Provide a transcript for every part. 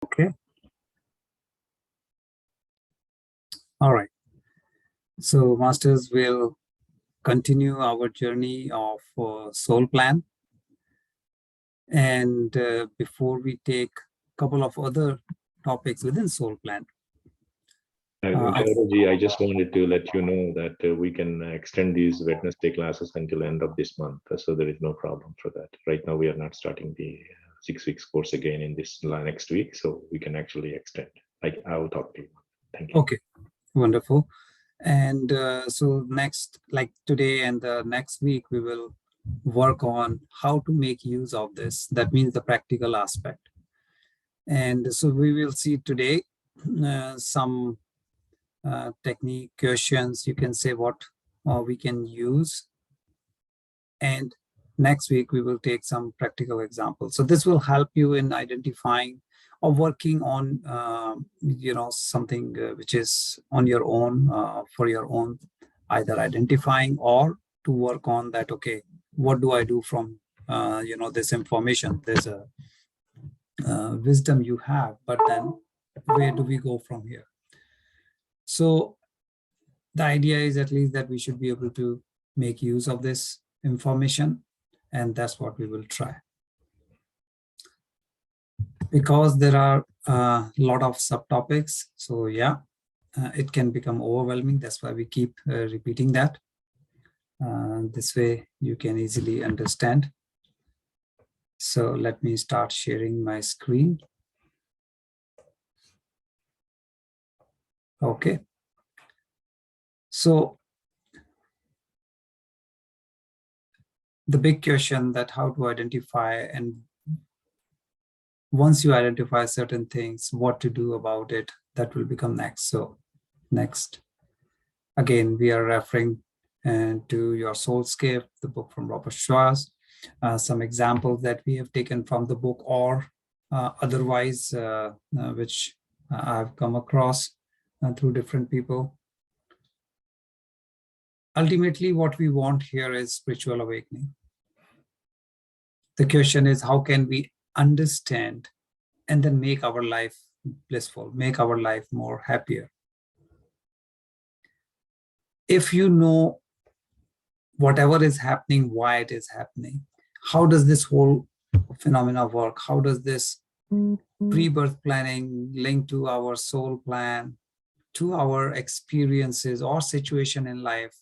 Okay. All right. So, Masters will continue our journey of soul plan. And before we take a couple of other topics within soul plan. Gaurav, I just wanted to let you know that we can extend these Wednesday classes until end of this month. So there is no problem for that. Right now, we are not starting the 6 weeks course again in this next week. So we can actually extend. I will talk to you. Thank you. Okay, wonderful. And so next, like today and the next week, we will work on how to make use of this. That means the practical aspect. And so we will see today some technique questions, you can say what we can use. And next week, we will take some practical examples. So this will help you in identifying or working on, something which is on your own, for your own, either identifying or to work on that, okay, what do I do from, this information? There's a wisdom you have, but then where do we go from here? So the idea is at least that we should be able to make use of this information, and that's what we will try. Because there are a lot of subtopics, so yeah, it can become overwhelming. That's why we keep repeating that. This way you can easily understand. So let me start sharing my screen. Okay. So the big question that how to identify, and once you identify certain things, what to do about it, that will become next. So next, again, we are referring to Your Soulscape, the book from Robert Schwartz, some examples that we have taken from the book or otherwise, which I've come across through different people. Ultimately, what we want here is spiritual awakening. The question is, how can we understand and then make our life blissful, make our life more happier? If you know whatever is happening, why it is happening, how does this whole phenomena work? How does this pre-birth planning link to our soul plan, to our experiences or situation in life?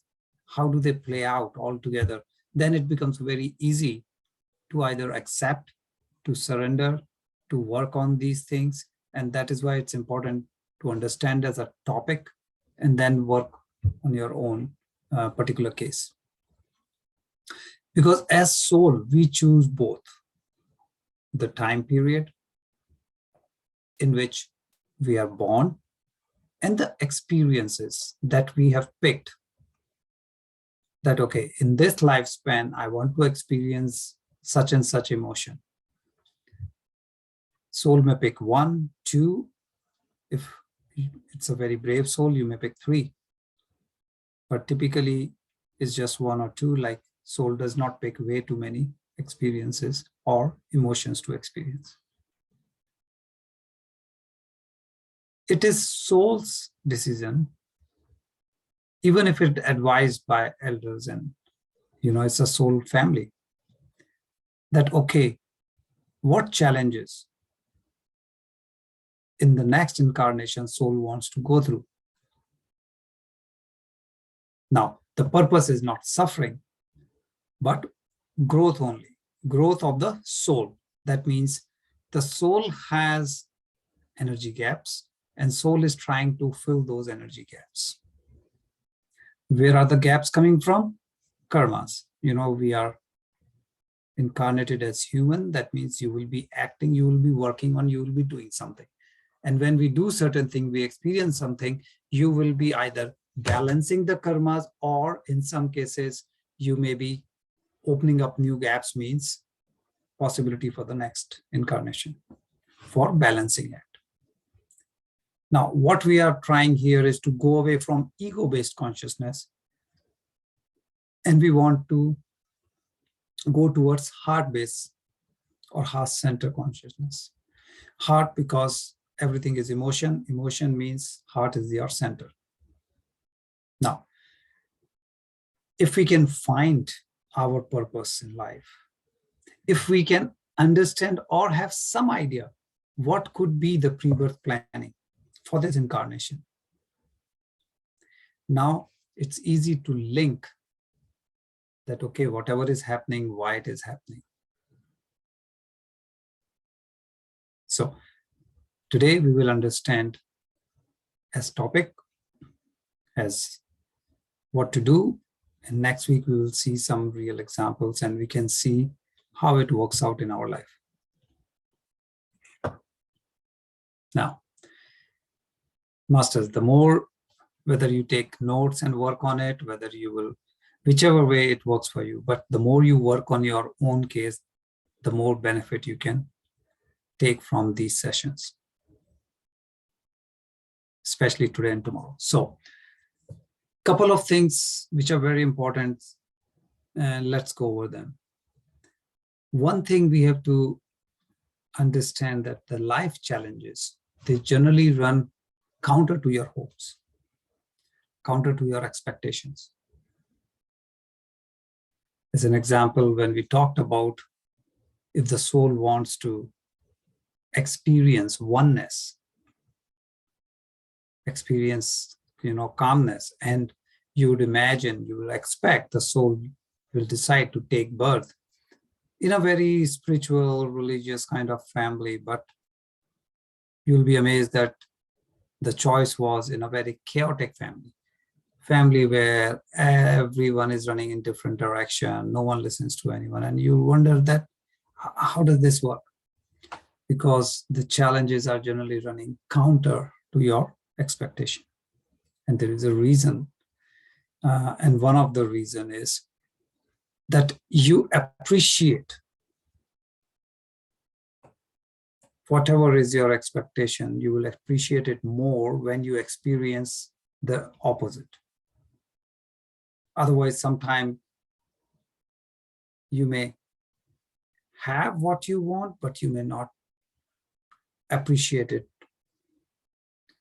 How do they play out all together? Then it becomes very easy to either accept, to surrender, to work on these things. And that is why it's important to understand as a topic and then work on your own particular case. Because as soul, we choose both the time period in which we are born and the experiences that we have picked. That, okay, in this lifespan, I want to experience such and such emotion. Soul may pick 1, 2. If it's a very brave soul, you may pick 3. But typically, it's just 1 or 2, like soul does not pick way too many experiences or emotions to experience. It is soul's decision, even if it's advised by elders and, it's a soul family, that, okay, what challenges in the next incarnation soul wants to go through. Now, the purpose is not suffering, but growth only, growth of the soul. That means the soul has energy gaps and soul is trying to fill those energy gaps. Where are the gaps coming from? Karmas. We are incarnated as human. That means you will be acting, you will be working on, you will be doing something. And when we do certain thing, we experience something, you will be either balancing the karmas, or in some cases, you may be opening up new gaps, means possibility for the next incarnation for balancing it. Now, what we are trying here is to go away from ego-based consciousness, and we want to go towards heart-based or heart-center consciousness. Heart, because everything is emotion. Emotion means heart is your center. Now, if we can find our purpose in life, if we can understand or have some idea what could be the pre-birth planning for this incarnation, now it's easy to link that, okay, whatever is happening, why it is happening. So today we will understand as topic, as what to do, and next week we will see some real examples and we can see how it works out in our life. Now, masters, the more, whether you take notes and work on it, whether you will, whichever way it works for you, but the more you work on your own case, the more benefit you can take from these sessions, especially today and tomorrow. So, couple of things which are very important, and let's go over them. One thing we have to understand that the life challenges, they generally run counter to your hopes, counter to your expectations. As an example, when we talked about if the soul wants to experience oneness, experience, calmness, and you would imagine, you will expect the soul will decide to take birth in a very spiritual, religious kind of family, but you'll be amazed that the choice was in a very chaotic family where everyone is running in different direction, no one listens to anyone, and you wonder that how does this work? Because the challenges are generally running counter to your expectation, and there is a reason, and one of the reason is that you appreciate whatever is your expectation, you will appreciate it more when you experience the opposite. Otherwise, sometimes you may have what you want, but you may not appreciate it.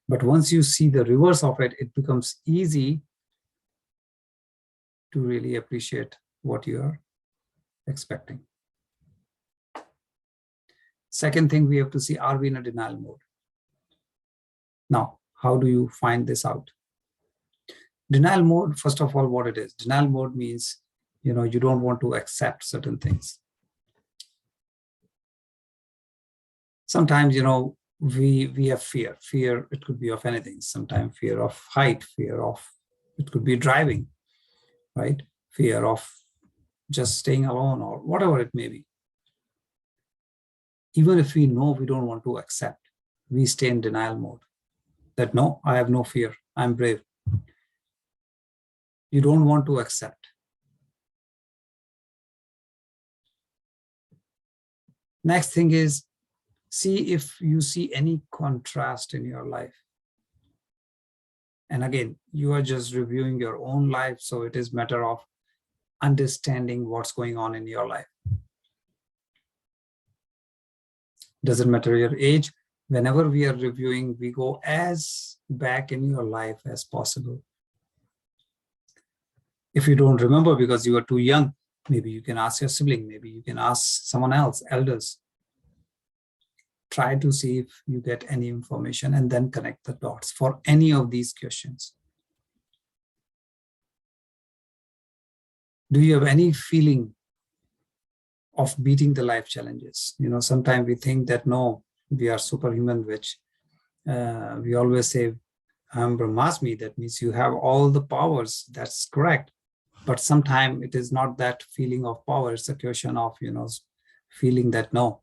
But once you see the reverse of it, it becomes easy to really appreciate what you are expecting. Second thing we have to see, are we in a denial mode? Now, how do you find this out? Denial mode, first of all, what it is. Denial mode means, you don't want to accept certain things. Sometimes, we have fear. Fear, it could be of anything. Sometimes fear of height, it could be driving, right? Fear of just staying alone or whatever it may be. Even if we know we don't want to accept, we stay in denial mode. That no, I have no fear, I'm brave. You don't want to accept. Next thing is, see if you see any contrast in your life. And again, you are just reviewing your own life, so it is a matter of understanding what's going on in your life. Doesn't matter your age. Whenever we are reviewing, we go as back in your life as possible. If you don't remember because you are too young, maybe you can ask your sibling, maybe you can ask someone else, elders. Try to see if you get any information and then connect the dots for any of these questions. Do you have any feeling of beating the life challenges? Sometimes we think that no, we are superhuman, which we always say, I'm Brahmasmi. That means you have all the powers. That's correct. But sometimes it is not that feeling of power. It's a question of, feeling that no,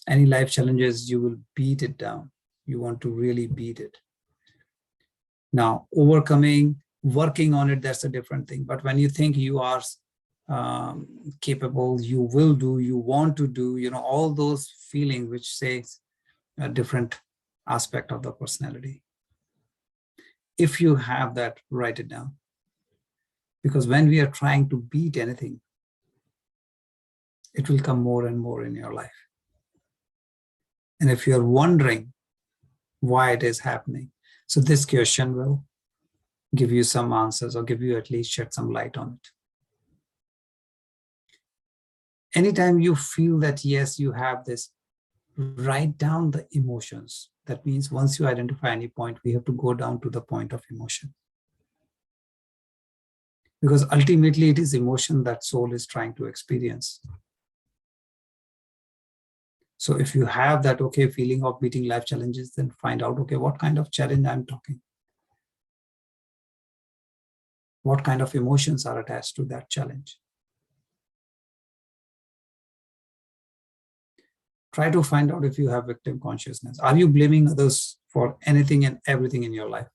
any life challenges, you will beat it down. You want to really beat it. Now, overcoming, working on it, that's a different thing. But when you think you are capable, you will do, you want to do, all those feelings which says a different aspect of the personality. If you have that, write it down. Because when we are trying to beat anything, it will come more and more in your life. And if you're wondering why it is happening, so this question will give you some answers, or give you at least shed some light on it. Anytime you feel that, yes, you have this, write down the emotions. That means once you identify any point, we have to go down to the point of emotion. Because ultimately it is emotion that soul is trying to experience. So if you have that, okay, feeling of meeting life challenges, then find out, okay, what kind of challenge I'm talking? What kind of emotions are attached to that challenge? Try to find out if you have victim consciousness. Are you blaming others for anything and everything in your life?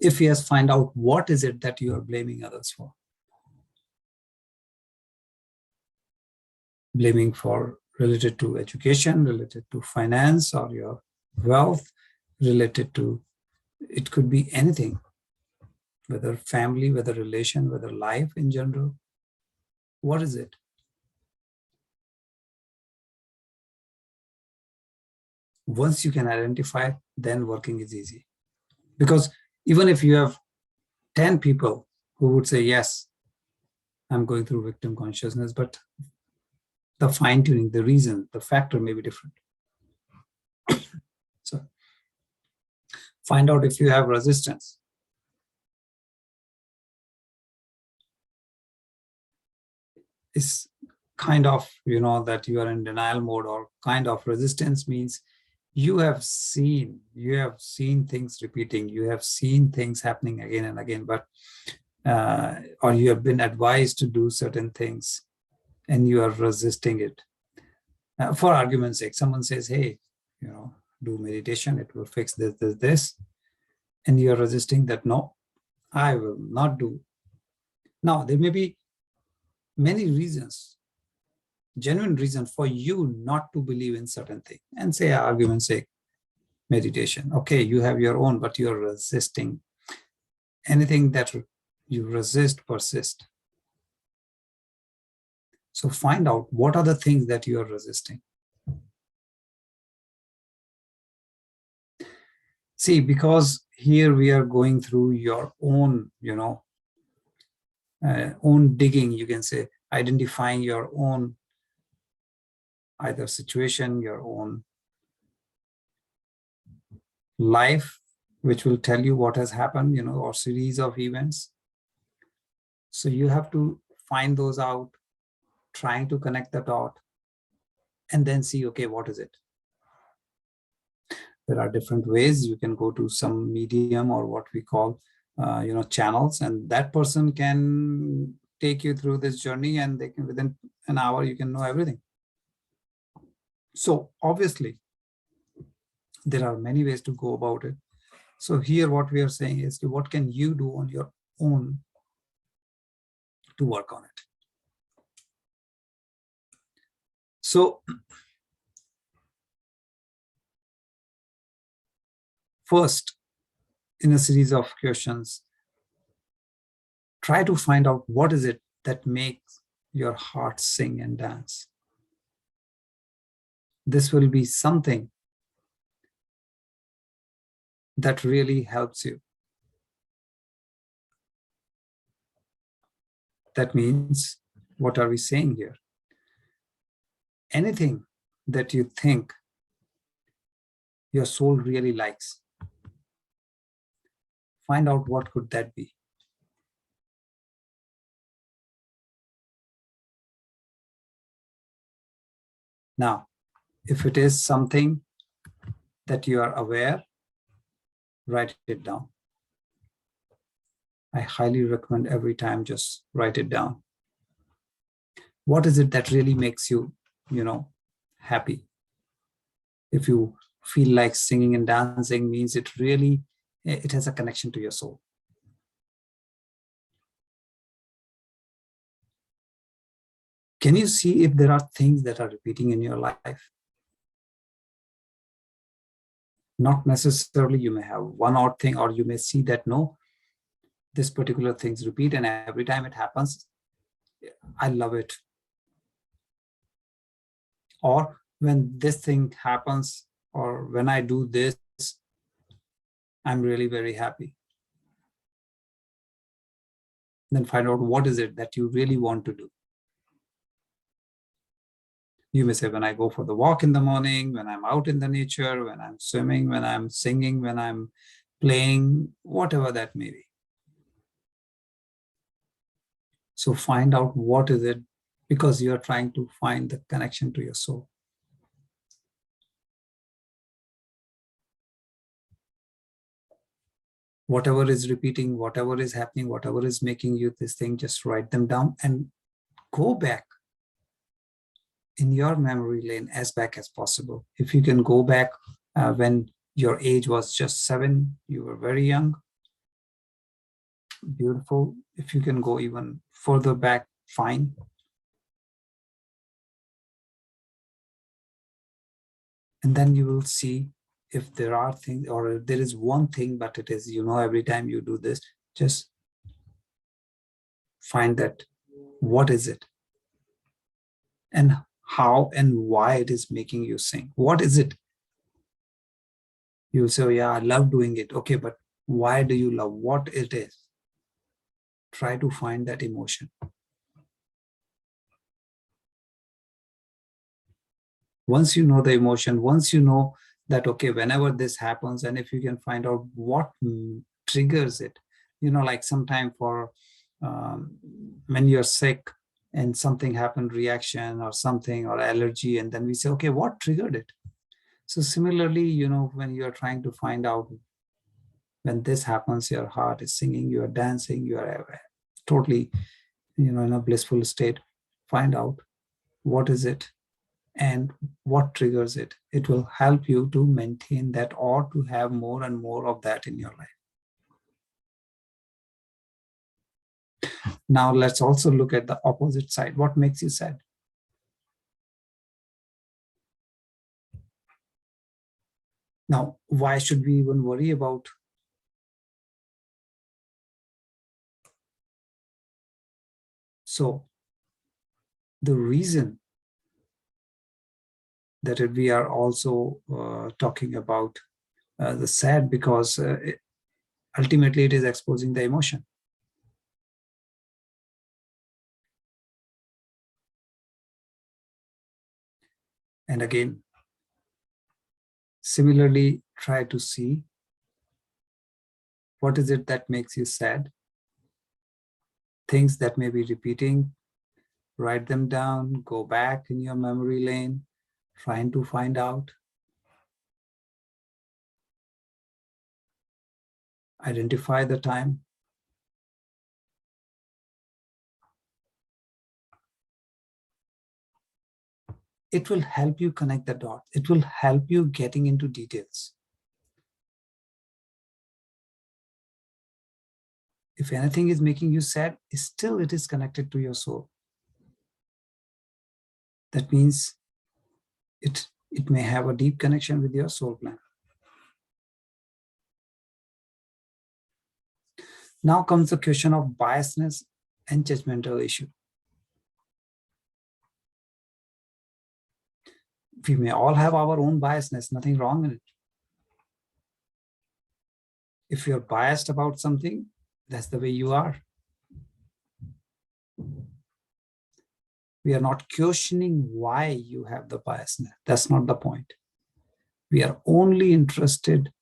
If yes, find out what is it that you are blaming others for. Blaming for related to education, related to finance, or your wealth, related to, it could be anything, whether family, whether relation, whether life in general. What is it? Once you can identify, then working is easy. Because even if you have 10 people who would say, yes, I'm going through victim consciousness, but the fine tuning, the reason, the factor may be different. So find out if you have resistance. It's kind of, that you are in denial mode, or kind of resistance means you have seen things repeating, you have seen things happening again and again, but or you have been advised to do certain things and you are resisting it. For argument's sake, someone says, hey, do meditation, it will fix this, and you are resisting that. No, I will not do. Now, there may be many reasons, genuine reason for you not to believe in certain thing, and say, argument's sake, meditation. Okay, you have your own, but you're resisting. Anything that you resist, persist. So find out what are the things that you are resisting. See, because here we are going through your own, own digging, you can say, identifying your own either situation, your own life, which will tell you what has happened, or series of events. So you have to find those out, trying to connect the dot, and then see, okay, what is it? There are different ways. You can go to some medium, or what we call, channels, and that person can take you through this journey, and they can, within an hour, you can know everything. So obviously, there are many ways to go about it. So here, what we are saying is, what can you do on your own to work on it? So first, in a series of questions, try to find out what is it that makes your heart sing and dance. This will be something that really helps you. That means, what are we saying here? Anything that you think your soul really likes, find out what could that be. Now, if it is something that you are aware, write it down. I highly recommend every time just write it down. What is it that really makes you, happy? If you feel like singing and dancing, means it has a connection to your soul. Can you see if there are things that are repeating in your life? Not necessarily you may have one odd thing, or you may see that, no, this particular things repeat, and every time it happens, I love it. Or when this thing happens, or when I do this, I'm really very happy. Then find out what is it that you really want to do. You may say, when I go for the walk in the morning, when I'm out in the nature, when I'm swimming, when I'm singing, when I'm playing, whatever that may be. So find out what is it, because you are trying to find the connection to your soul. Whatever is repeating, whatever is happening, whatever is making you this thing, just write them down and go back in your memory lane as back as possible. If you can go back when your age was just 7, you were very young, beautiful. If you can go even further back, fine. And then you will see if there are things, or if there is one thing, but it is, every time you do this, just find that what is it, and how and why it is making you sing. What is it? You'll say, oh, yeah, I love doing it. Okay, but why do you love? What it is? Try to find that emotion. Once you know the emotion, once you know that, okay, whenever this happens, and if you can find out what triggers it, like sometime for when you're sick and something happened, reaction or something, or allergy, and then we say, okay, what triggered it? So similarly, when you're trying to find out, when this happens, your heart is singing, you are dancing, you are totally, in a blissful state, find out what is it and what triggers it. It will help you to maintain that, or to have more and more of that in your life. Now let's also look at the opposite side. What makes you sad? Now, why should we even worry about? So the reason that we are also talking about the sad, because ultimately it is exposing the emotion. And again, similarly, try to see what is it that makes you sad. Things that may be repeating, write them down, go back in your memory lane, trying to find out. Identify the time. It will help you connect the dots. It will help you getting into details. If anything is making you sad, still it is connected to your soul. That means it may have a deep connection with your soul plan. Now comes the question of biasness and judgmental issue. We may all have our own biasness, nothing wrong in it. If you're biased about something, that's the way you are. We are not questioning why you have the biasness. That's not the point. We are only interested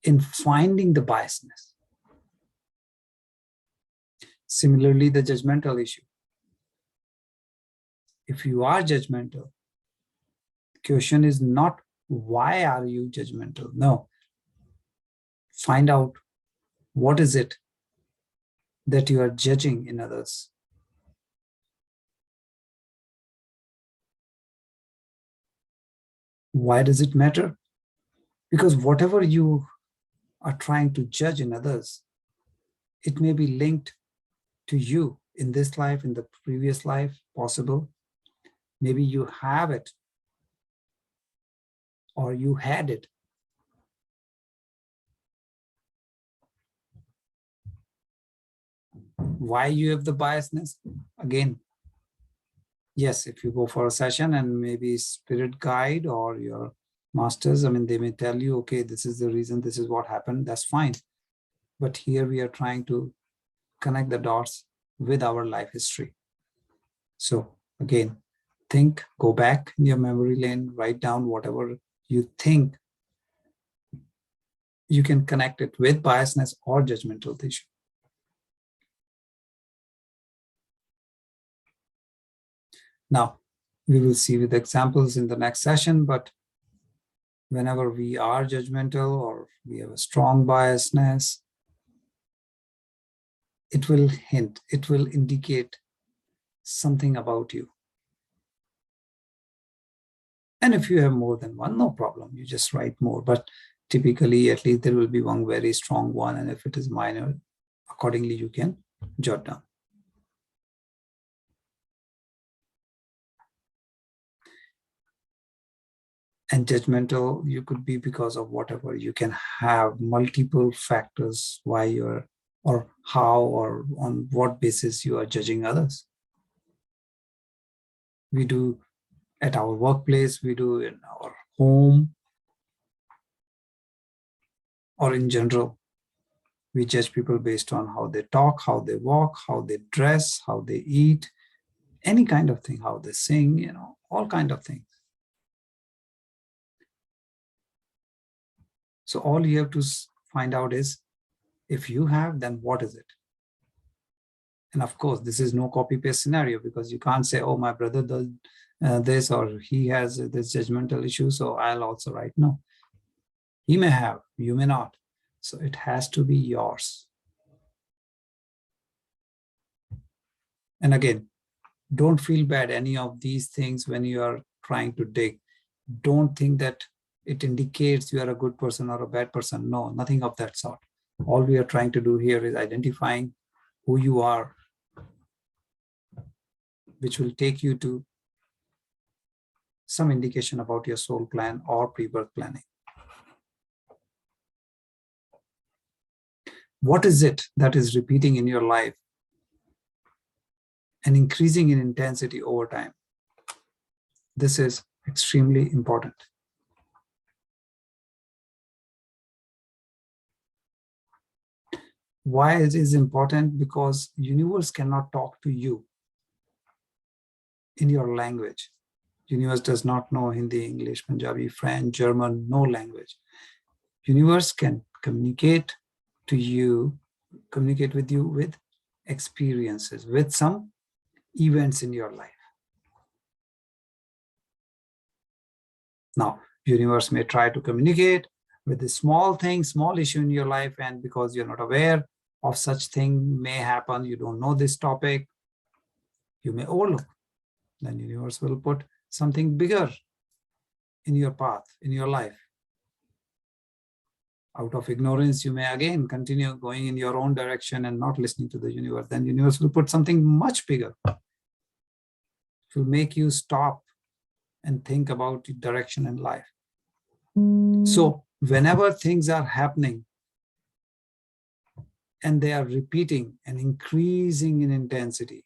in finding the biasness. Similarly, the judgmental issue. If you are judgmental, the question is not why are you judgmental? No. Find out what is it that you are judging in others. Why does it matter? Because whatever you are trying to judge in others, it may be linked to you in this life, in the previous life, possible. Maybe you have it, or you had it. Why you have the biasness? Again, Yes, if you go for a session and maybe spirit guide or your masters, I mean, they may tell you, okay, this is the reason, this is what happened, that's fine. But here we are trying to connect the dots with our life history. So again, think, go back in your memory lane, write down whatever you think you can connect it with biasness or judgmental tissue. Now, we will see with examples in the next session, but whenever we are judgmental or we have a strong biasness, it will hint, it will indicate something about you. And if you have more than one, no problem, you just write more. But typically, at least there will be one very strong one. And if it is minor, accordingly, you can jot down. And judgmental, you could be because of whatever. You can have multiple factors why you're, or how, or on what basis you are judging others. We do at our workplace, we do in our home, or in general. We judge people based on how they talk, how they walk, how they dress, how they eat, any kind of thing, how they sing, you know, all kind of things. So all you have to find out is, if you have, then what is it? And of course, this is no copy-paste scenario, because you can't say, oh, my brother does this, or he has this judgmental issue, so I'll also write. No. He may have, you may not. So it has to be yours. And again, don't feel bad any of these things when you are trying to dig. Don't think that it indicates you are a good person or a bad person. No, nothing of that sort. All we are trying to do here is identifying who you are, which will take you to some indication about your soul plan or pre-birth planning. What is it that is repeating in your life and increasing in intensity over time? This is extremely important. Why it is important? Because universe cannot talk to you in your language. Universe does not know Hindi, English, Punjabi, French, German, no language. Universe can communicate to you, communicate with you with experiences, with some events in your life. Now, universe may try to communicate with a small thing, small issue in your life, and because you're not aware of such thing may happen, you don't know this topic, you may overlook. Then universe will put something bigger in your path, in your life. Out of ignorance, you may again continue going in your own direction and not listening to the universe. Then universe will put something much bigger. It will make you stop and think about the direction in life. So whenever things are happening and they are repeating and increasing in intensity,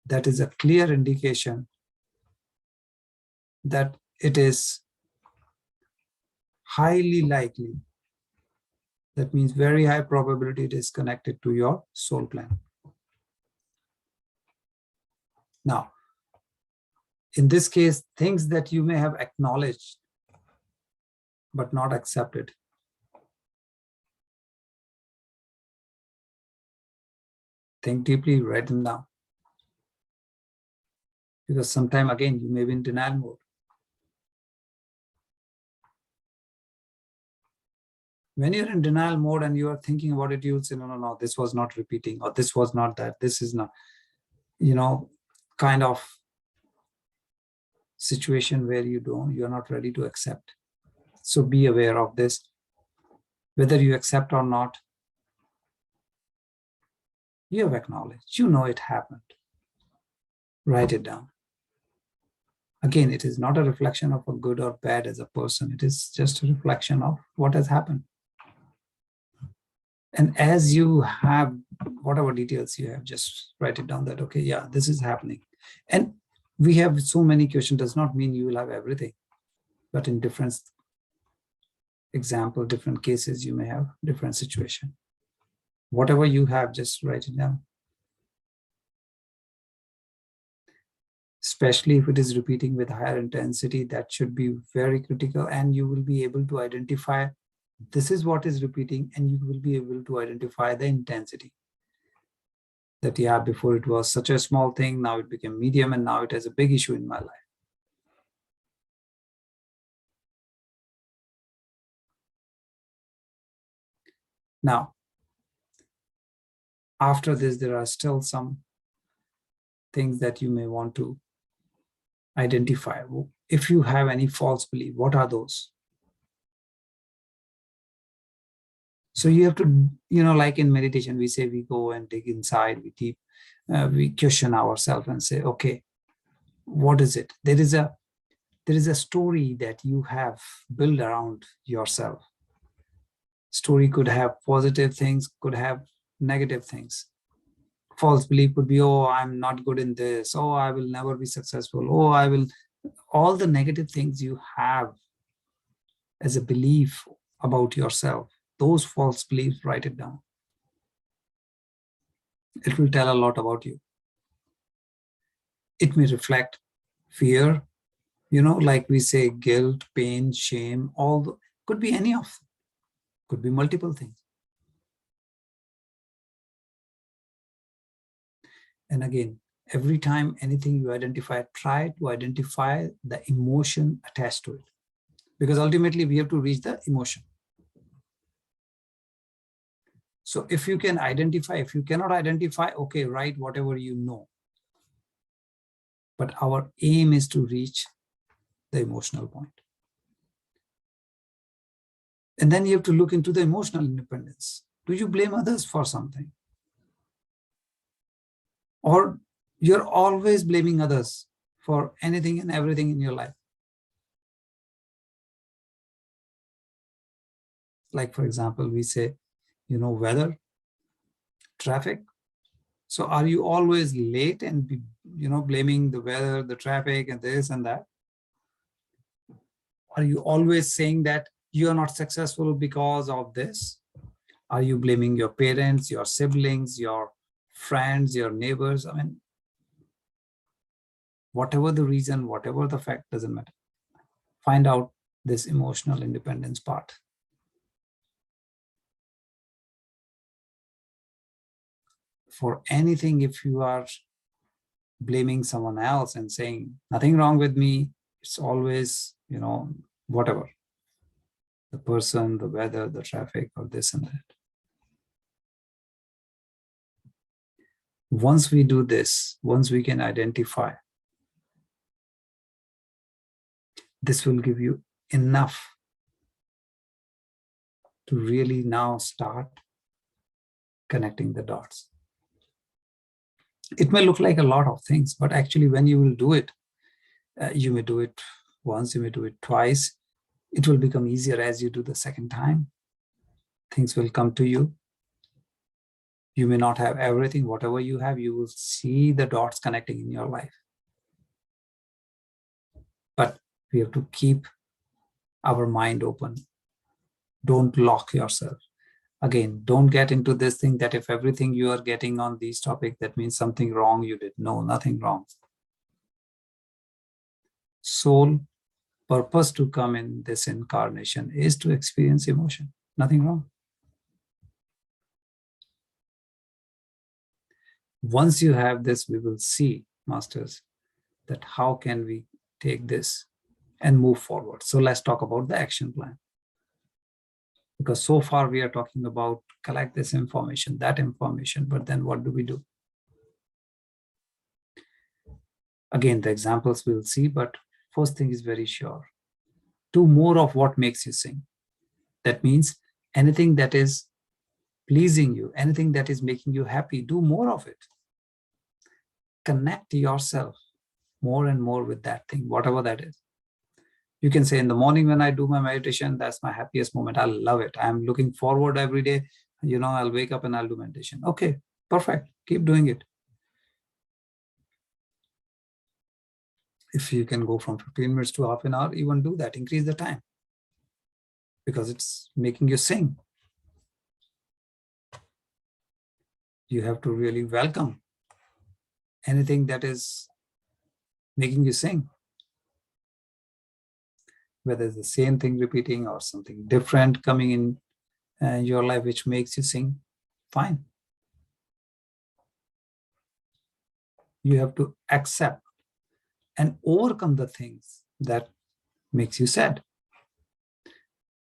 that is a clear indication that it is highly likely. That means very high probability it is connected to your soul plan. Now, in this case, things that you may have acknowledged but not accepted. Think deeply, write them down. Because sometime again, you may be in denial mode. When you're in denial mode and you are thinking about it, you'll say, no, this was not repeating, or this was not that, this is not, kind of situation where you're not ready to accept. So be aware of this. Whether you accept or not, you have acknowledged, it happened. Write it down. Again, it is not a reflection of a good or bad as a person. It is just a reflection of what has happened. And as you have whatever details you have, just write it down that, okay, yeah, this is happening. And we have so many questions does not mean you will have everything, but in different example, different cases, you may have different situation. Whatever you have, just write it down. Especially if it is repeating with higher intensity, that should be very critical, and you will be able to identify this is what is repeating, and you will be able to identify the intensity. That, yeah, before it was such a small thing, now it became medium, and now it has a big issue in my life. Now, after this, there are still some things that you may want to identify. If you have any false belief, what are those? So you have to, like in meditation, we say we go and dig inside, we question ourselves and say, okay, what is it? There is a story that you have built around yourself. Story could have positive things, could have negative things. False belief could be, oh, I'm not good in this. Oh, I will never be successful. Oh, all the negative things you have as a belief about yourself, those false beliefs, write it down. It will tell a lot about you. It may reflect fear, like we say, guilt, pain, shame, could be any of them, could be multiple things. And again, every time anything you identify, try to identify the emotion attached to it. Because ultimately we have to reach the emotion. So if you can identify, if you cannot identify, okay, write whatever you know. But our aim is to reach the emotional point. And then you have to look into the emotional independence. Do you blame others for something? Or you're always blaming others for anything and everything in your life? Like, for example, we say, weather, traffic. So are you always late and, blaming the weather, the traffic, and this and that? Are you always saying that you are not successful because of this? Are you blaming your parents, your siblings, your friends, your neighbors? I mean, whatever the reason, whatever the fact, doesn't matter. Find out this emotional independence part. For anything, if you are blaming someone else and saying, nothing wrong with me, it's always, whatever, the person, the weather, the traffic, or this and that. Once we do this, once we can identify, this will give you enough to really now start connecting the dots. It may look like a lot of things, but actually when you will do it, you may do it once, you may do it twice. It will become easier as you do the second time. Things will come to you. You may not have everything. Whatever you have, you will see the dots connecting in your life. But we have to keep our mind open. Don't lock yourself. Again, don't get into this thing that if everything you are getting on these topics, that means something wrong you did. No, nothing wrong. Soul purpose to come in this incarnation is to experience emotion. Nothing wrong. Once you have this, we will see, masters, that how can we take this and move forward. So let's talk about the action plan. Because so far we are talking about collect this information, that information, but then what do we do? Again, the examples we'll see, but first thing is very sure. Do more of what makes you sing. That means anything that is pleasing you, anything that is making you happy, do more of it. Connect yourself more and more with that thing, whatever that is. You can say in the morning when I do my meditation, that's my happiest moment. I love it. I'm looking forward every day. I'll wake up and I'll do meditation. Okay, perfect. Keep doing it. If you can go from 15 minutes to half an hour, even do that, increase the time, because it's making you sing. You have to really welcome anything that is making you sing, whether it's the same thing repeating or something different coming in your life which makes you sing. Fine. You have to accept and overcome the things that makes you sad.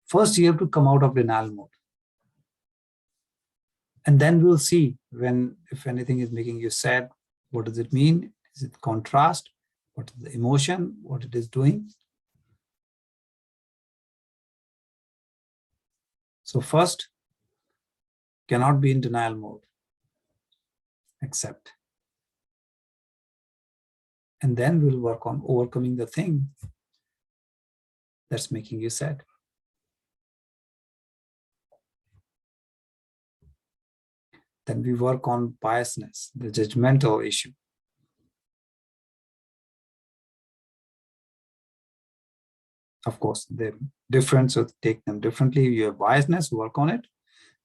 First, you have to come out of denial mode. And then we'll see if anything is making you sad, what does it mean? Is it contrast? What is the emotion? What it is doing? So first, cannot be in denial mode. Accept. And then we'll work on overcoming the thing that's making you sad. Then we work on biasness, the judgmental issue. Of course, they're different, so take them differently. You have biasness, work on it.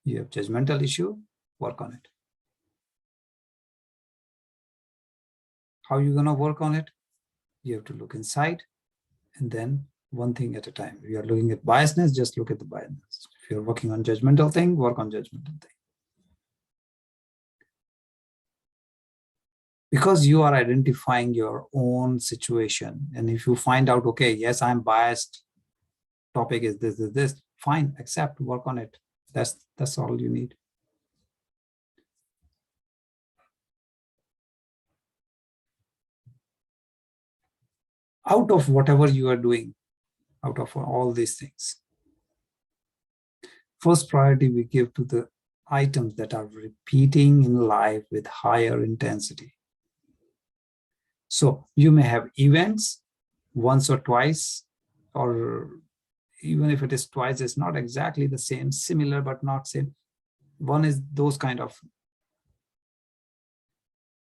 You have judgmental issue, work on it. How are you going to work on it? You have to look inside, and then one thing at a time. If you are looking at biasness, just look at the biasness. If you're working on judgmental thing, work on judgmental thing. Because you are identifying your own situation, and if you find out, okay, yes, I'm biased, topic is this, fine, accept, work on it. That's all you need. Out of whatever you are doing, out of all these things, first priority we give to the items that are repeating in life with higher intensity. So you may have events once or twice, or even if it is twice, it's not exactly the same, similar but not same. One is those kind of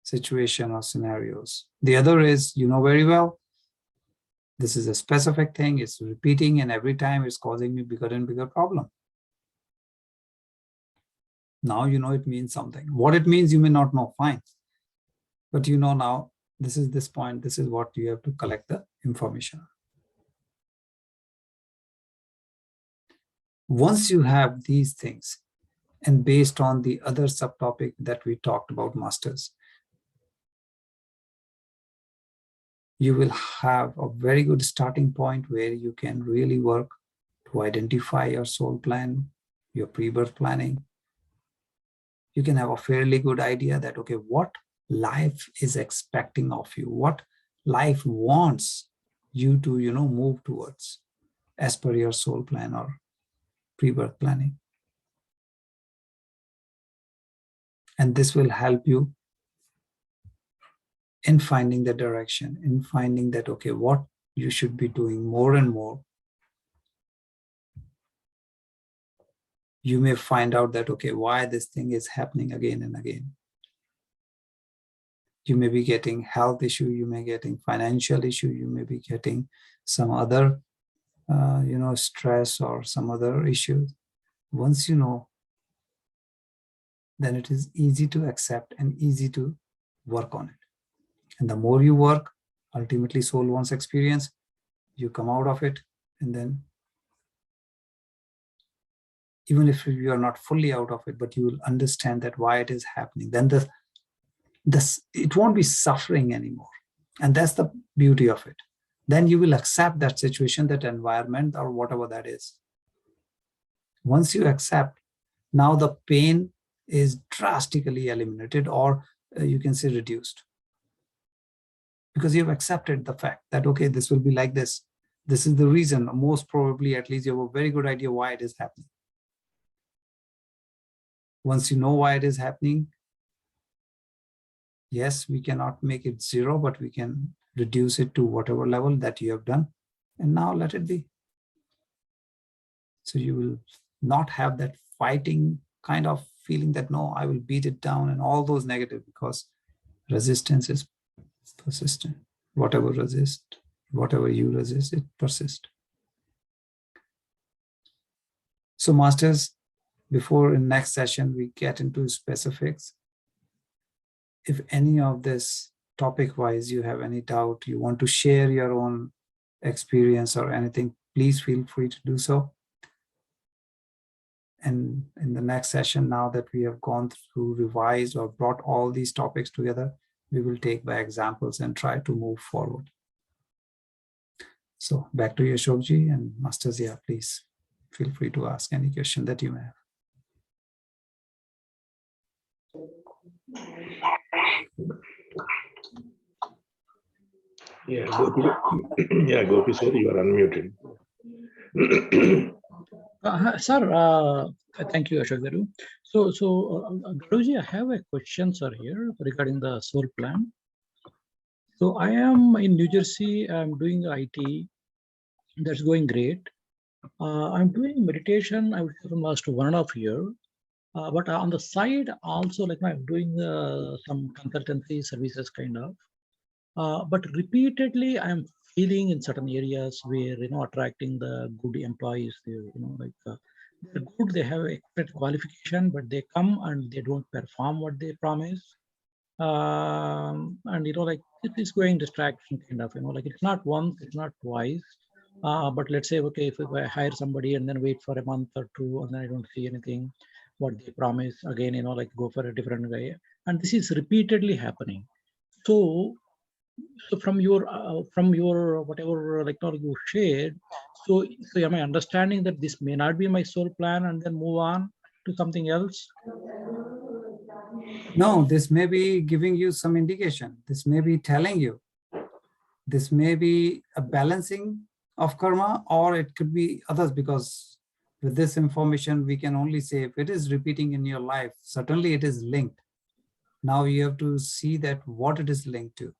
situation or scenarios. The other is, you know very well, this is a specific thing, it's repeating, and every time it's causing me bigger and bigger problem. Now you know it means something. What it means you may not know, fine. But you know now, this is this point, this is what you have to collect the information. Once you have these things, and based on the other subtopic that we talked about, masters, you will have a very good starting point where you can really work to identify your soul plan, your pre-birth planning. You can have a fairly good idea that, okay, what life is expecting of you, what life wants you to, move towards as per your soul plan or pre-birth planning. And this will help you in finding the direction, in finding that, okay, what you should be doing more and more. You may find out that, okay, why this thing is happening again and again. You may be getting health issue, you may be getting financial issue, you may be getting some other, stress or some other issues. Once you know, then it is easy to accept and easy to work on it. And the more you work, ultimately soul wants experience, you come out of it, and then even if you are not fully out of it, but you will understand that why it is happening, then it won't be suffering anymore. And that's the beauty of it. Then you will accept that situation, that environment, or whatever that is. Once you accept, now the pain is drastically eliminated, or you can say reduced. Because you've accepted the fact that, okay, this will be like this. This is the reason, most probably, at least you have a very good idea why it is happening. Once you know why it is happening, yes, we cannot make it zero, but we can reduce it to whatever level that you have done. And now let it be. So you will not have that fighting kind of feeling that, no, I will beat it down and all those negative, because resistance is persistent. Whatever you resist, it persists. So masters, before in next session we get into specifics, if any of this topic wise you have any doubt, you want to share your own experience or anything, please feel free to do so. And in the next session, now that we have gone through, revised, or brought all these topics together, we will take by examples and try to move forward. So back to you, Ashokji, and Masters, yeah, please feel free to ask any question that you may have. Yeah, Gopi, yeah, Gopi sir, you are unmuted. Sir, thank you, Ashok Garu. Garuji, I have a question, sir, here regarding the soul plan. So I am in New Jersey. I'm doing IT. That's going great. I'm doing meditation, I would say, from last 1.5 years. But on the side, also, like I'm doing some consultancy services, kind of. But repeatedly, I'm feeling in certain areas where, attracting the good employees. They're good, they have expert qualification, but they come and they don't perform what they promise. And it is going distraction, kind of, like it's not once, it's not twice. But let's say, okay, if I hire somebody and then wait for a month or two, and then I don't see anything, what they promise, again, like go for a different guy. And this is repeatedly happening. So from your whatever you shared, so am I understanding that this may not be my soul plan and then move on to something else? No, this may be giving you some indication. This may be telling you. This may be a balancing of karma, or it could be others, because with this information, we can only say if it is repeating in your life, certainly it is linked. Now you have to see that what it is linked to.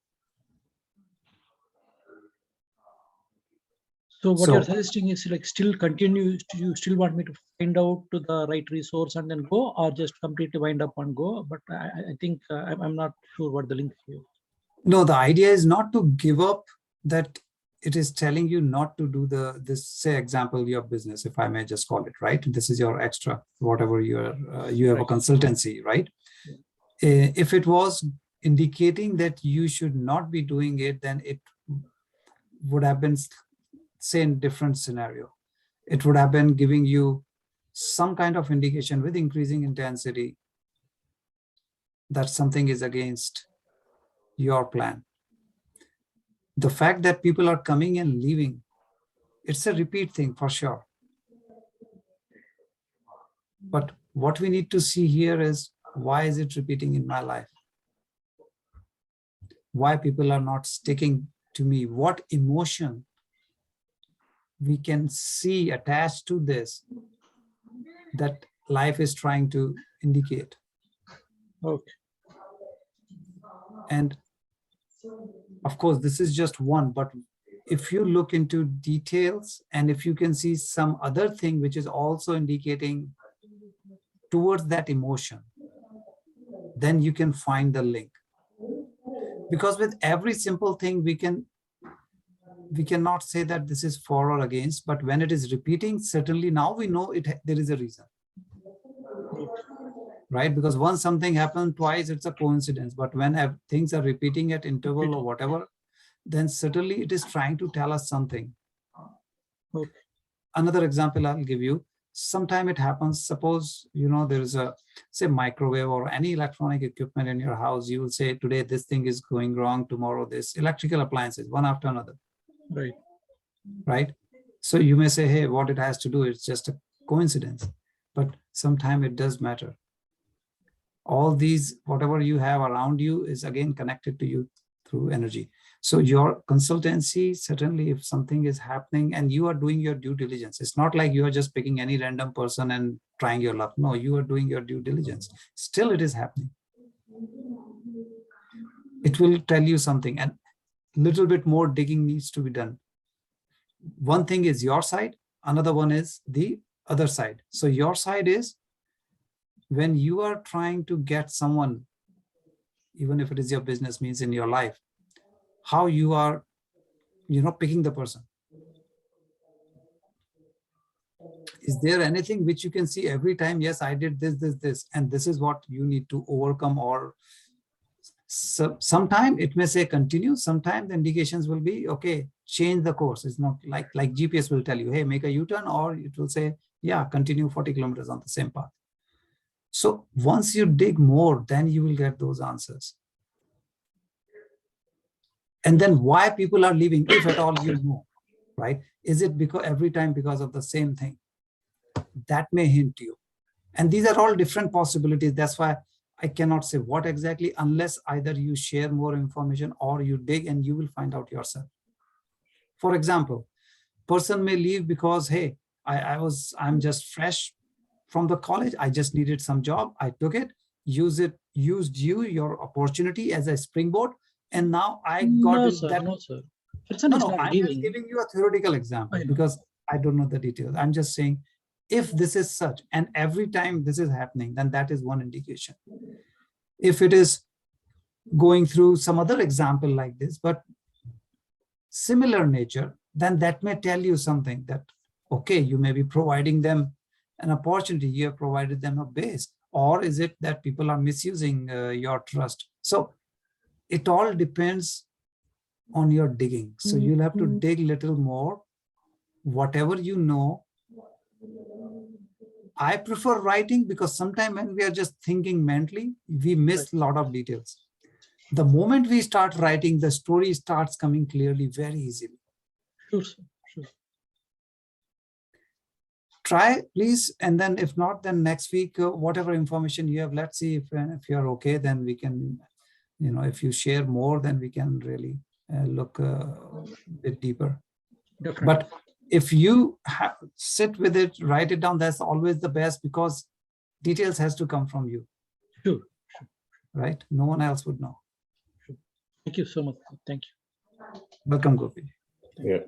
So what you're suggesting is like still continue, you still want me to find out to the right resource and then go, or just completely wind up and go? But I think I'm not sure what the link is. No, the idea is not to give up, that it is telling you not to do this, say example, your business, if I may just call it, right? This is your extra, whatever you have a consultancy, right? If it was indicating that you should not be doing it, then it would have been, say, in different scenario. It would have been giving you some kind of indication with increasing intensity that something is against your plan. The fact that people are coming and leaving, it's a repeat thing for sure. But what we need to see here is, why is it repeating in my life? Why people are not sticking to me? What emotion we can see attached to this that life is trying to indicate? Okay. And of course, this is just one, but if you look into details and if you can see some other thing which is also indicating towards that emotion, then you can find the link. Because with every simple thing, we cannot say that this is for or against, but when it is repeating, certainly now we know there is a reason. Right? Because once something happened twice, it's a coincidence. But when things are repeating at interval or whatever, then certainly it is trying to tell us something. Okay. Another example I'll give you. Sometime it happens, suppose, there is a, say, microwave or any electronic equipment in your house. You will say, today this thing is going wrong, tomorrow this, electrical appliances, one after another. Right. Right? So you may say, hey, what it has to do, it's just a coincidence. But sometime it does matter. All these, whatever you have around you is again connected to you through energy. So your consultancy, certainly if something is happening and you are doing your due diligence, it's not like you are just picking any random person and trying your luck. No, you are doing your due diligence. Still it is happening. It will tell you something, and little bit more digging needs to be done. One thing is your side, another one is the other side. So your side is when you are trying to get someone, even if it is your business, means in your life, how you are, picking the person. Is there anything which you can see every time? Yes, I did this, and this is what you need to overcome. Or sometime it may say continue. Sometimes the indications will be, okay, change the course. It's not like GPS will tell you, hey, make a U-turn, or it will say, yeah, continue 40 kilometers on the same path. So once you dig more, then you will get those answers. And then why people are leaving, if at all you know, right? Is it because every time because of the same thing? That may hint you. And these are all different possibilities. That's why I cannot say what exactly, unless either you share more information or you dig and you will find out yourself. For example, person may leave because, hey, I'm just fresh from the college. I just needed some job. I took it, used your opportunity as a springboard. And now I got No, in sir. that. No, sir. Person is not I'm just leaving. giving you a theoretical example I know. because I don't know the details. I'm just saying, if this is such, and every time this is happening, then that is one indication. If it is going through some other example like this, but similar nature, then that may tell you something that, okay, you may be providing them an opportunity, you have provided them a base, or is it that people are misusing your trust? So it all depends on your digging. So you'll have to dig a little more, whatever you know. I prefer writing because sometimes when we are just thinking mentally, we miss a lot of details. The moment we start writing, the story starts coming clearly very easily. Sure, sir. Sure. Try, please, and then if not, then next week, whatever information you have, let's see if you're okay, then we can, if you share more, then we can really look a bit deeper. Definitely. But if you sit with it, write it down, that's always the best, because details has to come from you. Sure. Right? No one else would know. Sure. Thank you so much. Thank you. Welcome, Gopi. Yeah.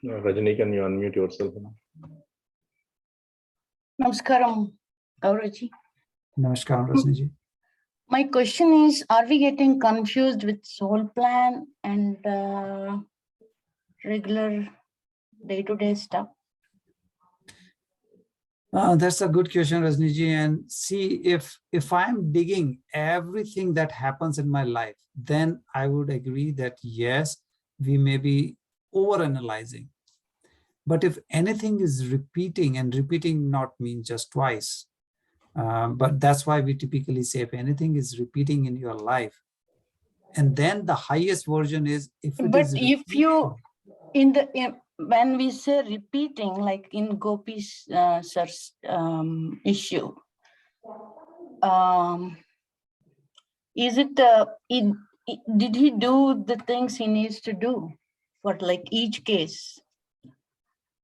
Rajani, can you unmute yourself? Namaskaram, Gauraji. Namaskaram, Rajni. My question is, are we getting confused with soul plan and regular day-to-day stuff? That's a good question, Rajniji. And see, if I'm digging everything that happens in my life, then I would agree that yes, we may be overanalyzing. But if anything is repeating, and repeating not mean just twice, but that's why we typically say if anything is repeating in your life, and then the highest version is if it but is if you when we say repeating, like in Gopi's sir's issue, is it, did he do the things he needs to do for like each case?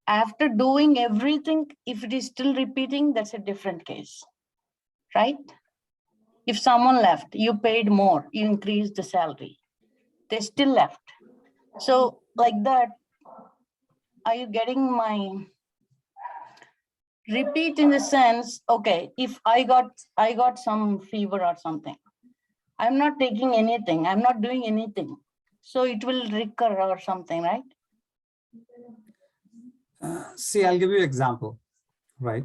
After doing everything, if it is still repeating, that's a different case, right? If someone left, you paid more, you increased the salary, they still left. So like that, are you getting my repeat in the sense, okay, if I got some fever or something, I'm not taking anything, I'm not doing anything, so it will recur or something, right? See, I'll give you an example, right?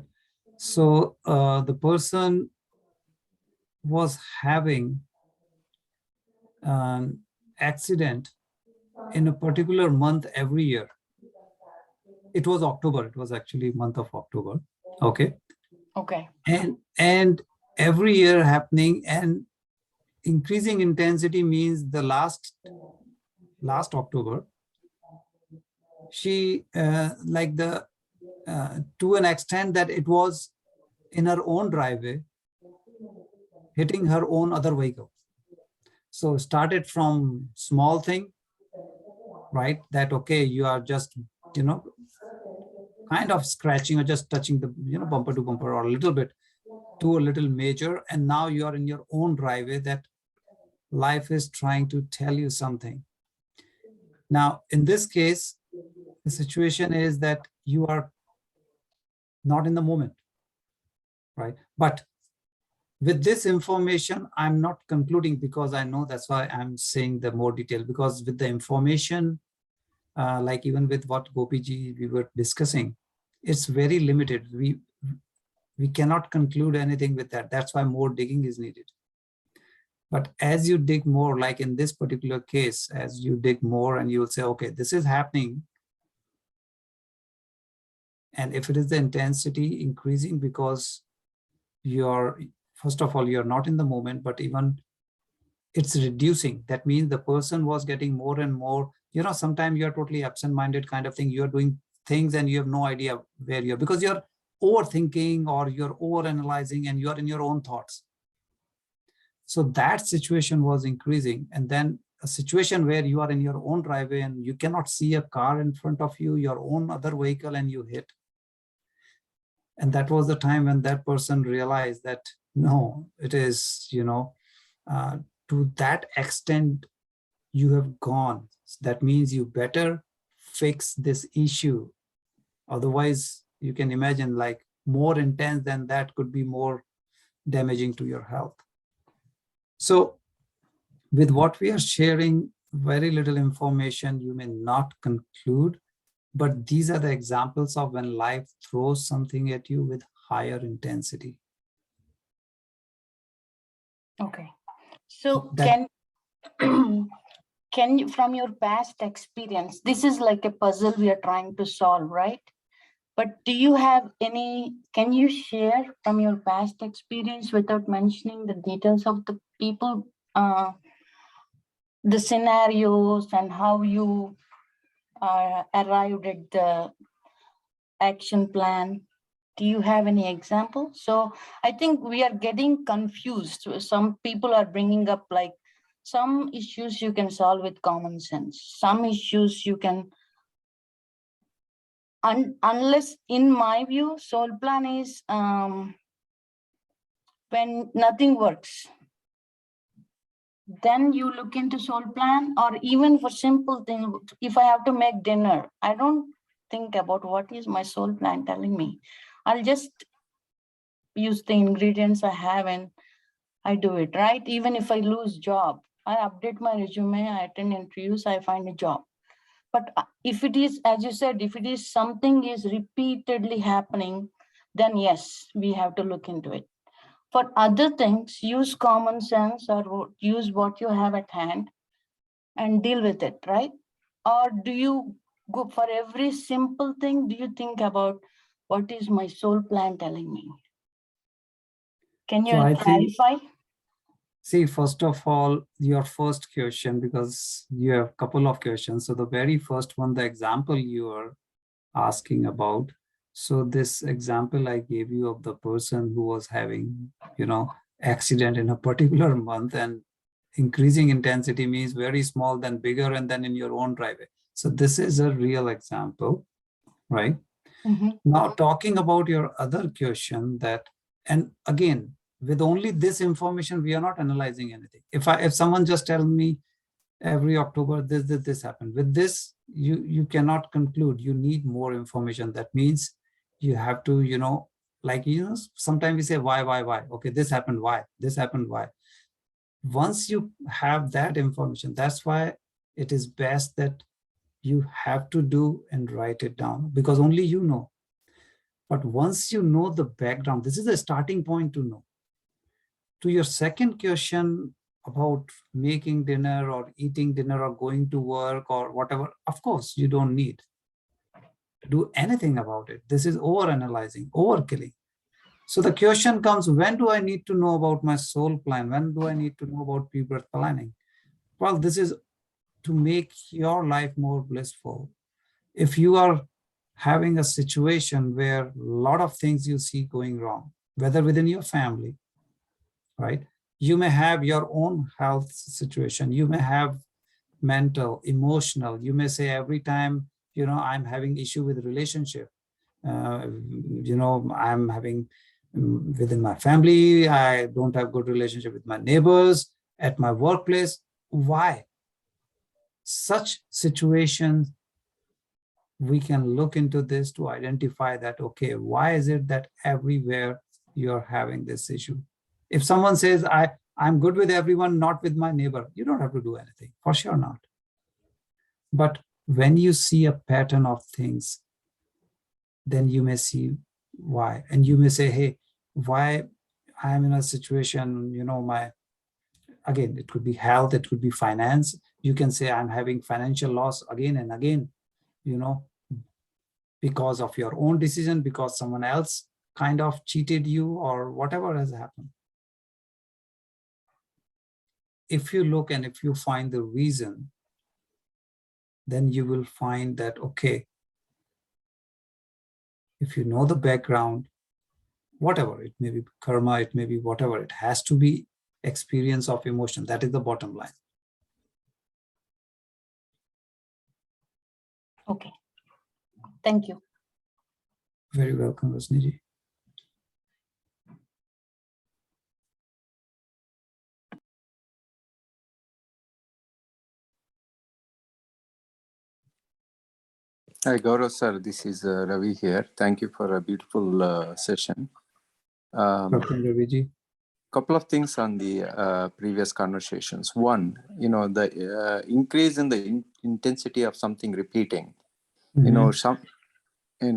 So the person was having an accident in a particular month every year. It was October. It was actually month of October. Okay. Okay. And every year happening, and increasing intensity means the last October, she to an extent that it was in her own driveway, hitting her own other vehicle. So started from small thing, right? That, okay, you are just, kind of scratching or just touching the, bumper to bumper or a little bit, to a little major. And now you are in your own driveway, that life is trying to tell you something. Now, in this case, the situation is that you are not in the moment, right? But With this information, I'm not concluding because I know, that's why I'm saying the more detail, because with the information, like even with what Gopiji we were discussing, it's very limited. We cannot conclude anything with that. That's why more digging is needed. But as you dig more, like in this particular case, as you dig more and you will say, okay, this is happening. And if it is the intensity increasing because you're, first of all, you're not in the moment, but even it's reducing. That means the person was getting more and more, sometimes you're totally absent-minded kind of thing. You're doing things and you have no idea where you're, because you're overthinking or you're over-analyzing and you're in your own thoughts. So that situation was increasing. And then a situation where you are in your own driveway and you cannot see a car in front of you, your own other vehicle, and you hit. And that was the time when that person realized that, no, it is, to that extent you have gone. That means you better fix this issue. Otherwise, you can imagine, like, more intense than that could be more damaging to your health. So with what we are sharing, very little information, you may not conclude, but these are the examples of when life throws something at you with higher intensity. Okay. So can you, from your past experience, this is like a puzzle we are trying to solve, right? But do you have any, can you share from your past experience without mentioning the details of the people, the scenarios and how you arrived at the action plan? Do you have any example? So I think we are getting confused. Some people are bringing up like some issues you can solve with common sense. Some issues you can, unless in my view, soul plan is when nothing works. Then you look into soul plan, or even for simple things. If I have to make dinner, I don't think about what is my soul plan telling me. I'll just use the ingredients I have and I do it, right? Even if I lose job, I update my resume, I attend interviews, I find a job. But if it is, as you said, if it is something is repeatedly happening, then yes, we have to look into it. For other things, use common sense or use what you have at hand and deal with it, right? Or do you go for every simple thing? Do you think about what is my soul plan telling me? Can you clarify? See, first of all, your first question, because you have a couple of questions. So the very first one, the example you are asking about. So this example I gave you of the person who was having, accident in a particular month, and increasing intensity means very small, then bigger, and then in your own driveway. So this is a real example, right? Mm-hmm. Now, talking about your other question, that, and again, with only this information, we are not analyzing anything. If someone just tells me every October this happened, with this you cannot conclude. You need more information. That means you have to, sometimes we say why. Okay, this happened, why? This happened, why? Once you have that information, that's why it is best that you have to do and write it down, because only you know. But once you know the background, this is a starting point to know. To your second question about making dinner or eating dinner or going to work or whatever, of course, you don't need to do anything about it. This is over-analyzing, overkilling. So the question comes, when do I need to know about my soul plan? When do I need to know about pre-birth planning? Well, this is to make your life more blissful. If you are having a situation where a lot of things you see going wrong, whether within your family, right? You may have your own health situation. You may have mental, emotional. You may say every time, I'm having issue with relationship. I'm having within my family, I don't have good relationship with my neighbors, at my workplace. Why? Such situations, we can look into this to identify that, okay, why is it that everywhere you're having this issue? If someone says, I'm good with everyone, not with my neighbor, you don't have to do anything, for sure not. But when you see a pattern of things, then you may see why. And you may say, hey, why I'm in a situation, again, it could be health, it could be finance. You can say, I'm having financial loss again and again, because of your own decision, because someone else kind of cheated you or whatever has happened. If you look and if you find the reason, then you will find that, okay, if you know the background, whatever, it may be karma, it may be whatever, it has to be experience of emotion. That is the bottom line. Okay. Thank you. Very welcome, Rajniji. Hi, Gaurav sir. This is Ravi here. Thank you for a beautiful session. Welcome, Raviji. Couple of things on the previous conversations. One, the increase in the intensity of something repeating.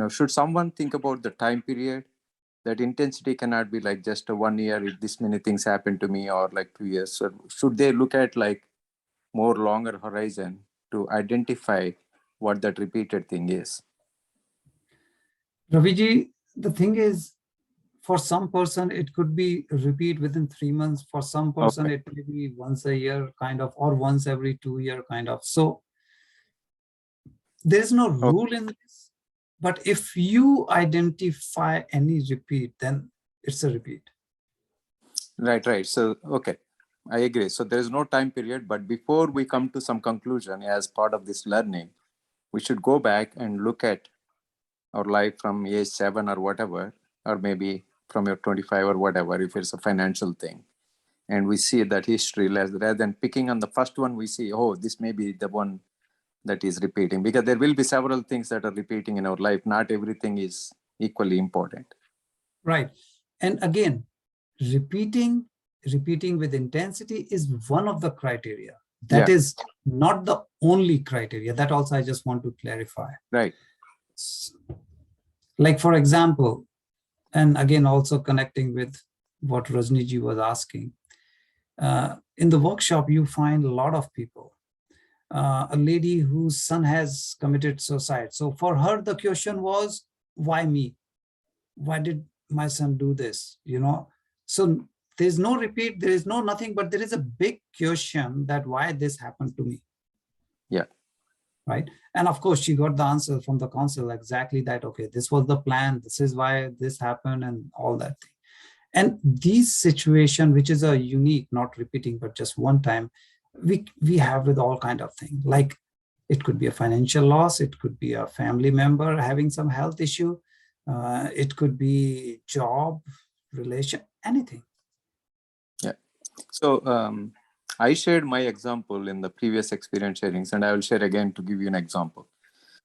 Should someone think about the time period? That intensity cannot be like just a 1 year. If this many things happen to me, or like 2 years. So should they look at like more longer horizon to identify what that repeated thing is? Raviji, the thing is, for some person, it could be repeat within 3 months. For some person, Okay. it may be once a year kind of, or once every 2 year kind of. So there is no rule in this, but if you identify any repeat, then it's a repeat. Right. So, okay, I agree. So there is no time period, but before we come to some conclusion as part of this learning, we should go back and look at our life from age 7 or whatever, or maybe from your 25 or whatever, if it's a financial thing. And we see that history, rather than picking on the first one, we see, oh, this may be the one that is repeating, because there will be several things that are repeating in our life. Not everything is equally important. Right. And again, repeating with intensity is one of the criteria. That is not the only criteria. That also I just want to clarify. Right. Like, for example, and again, also connecting with what Rajniji was asking, in the workshop, you find a lot of people. A lady whose son has committed suicide. So for her, the question was, why me? Why did my son do this? So there's no repeat, there is no nothing, but there is a big question that why this happened to me. Yeah. Right. And of course, she got the answer from the council exactly that, okay, this was the plan. This is why this happened and all that thing. And these situation, which is a unique, not repeating, but just one time, we have with all kind of things. Like it could be a financial loss. It could be a family member having some health issue. It could be job, relation, anything. Yeah. So I shared my example in the previous experience sharings, and I will share again to give you an example.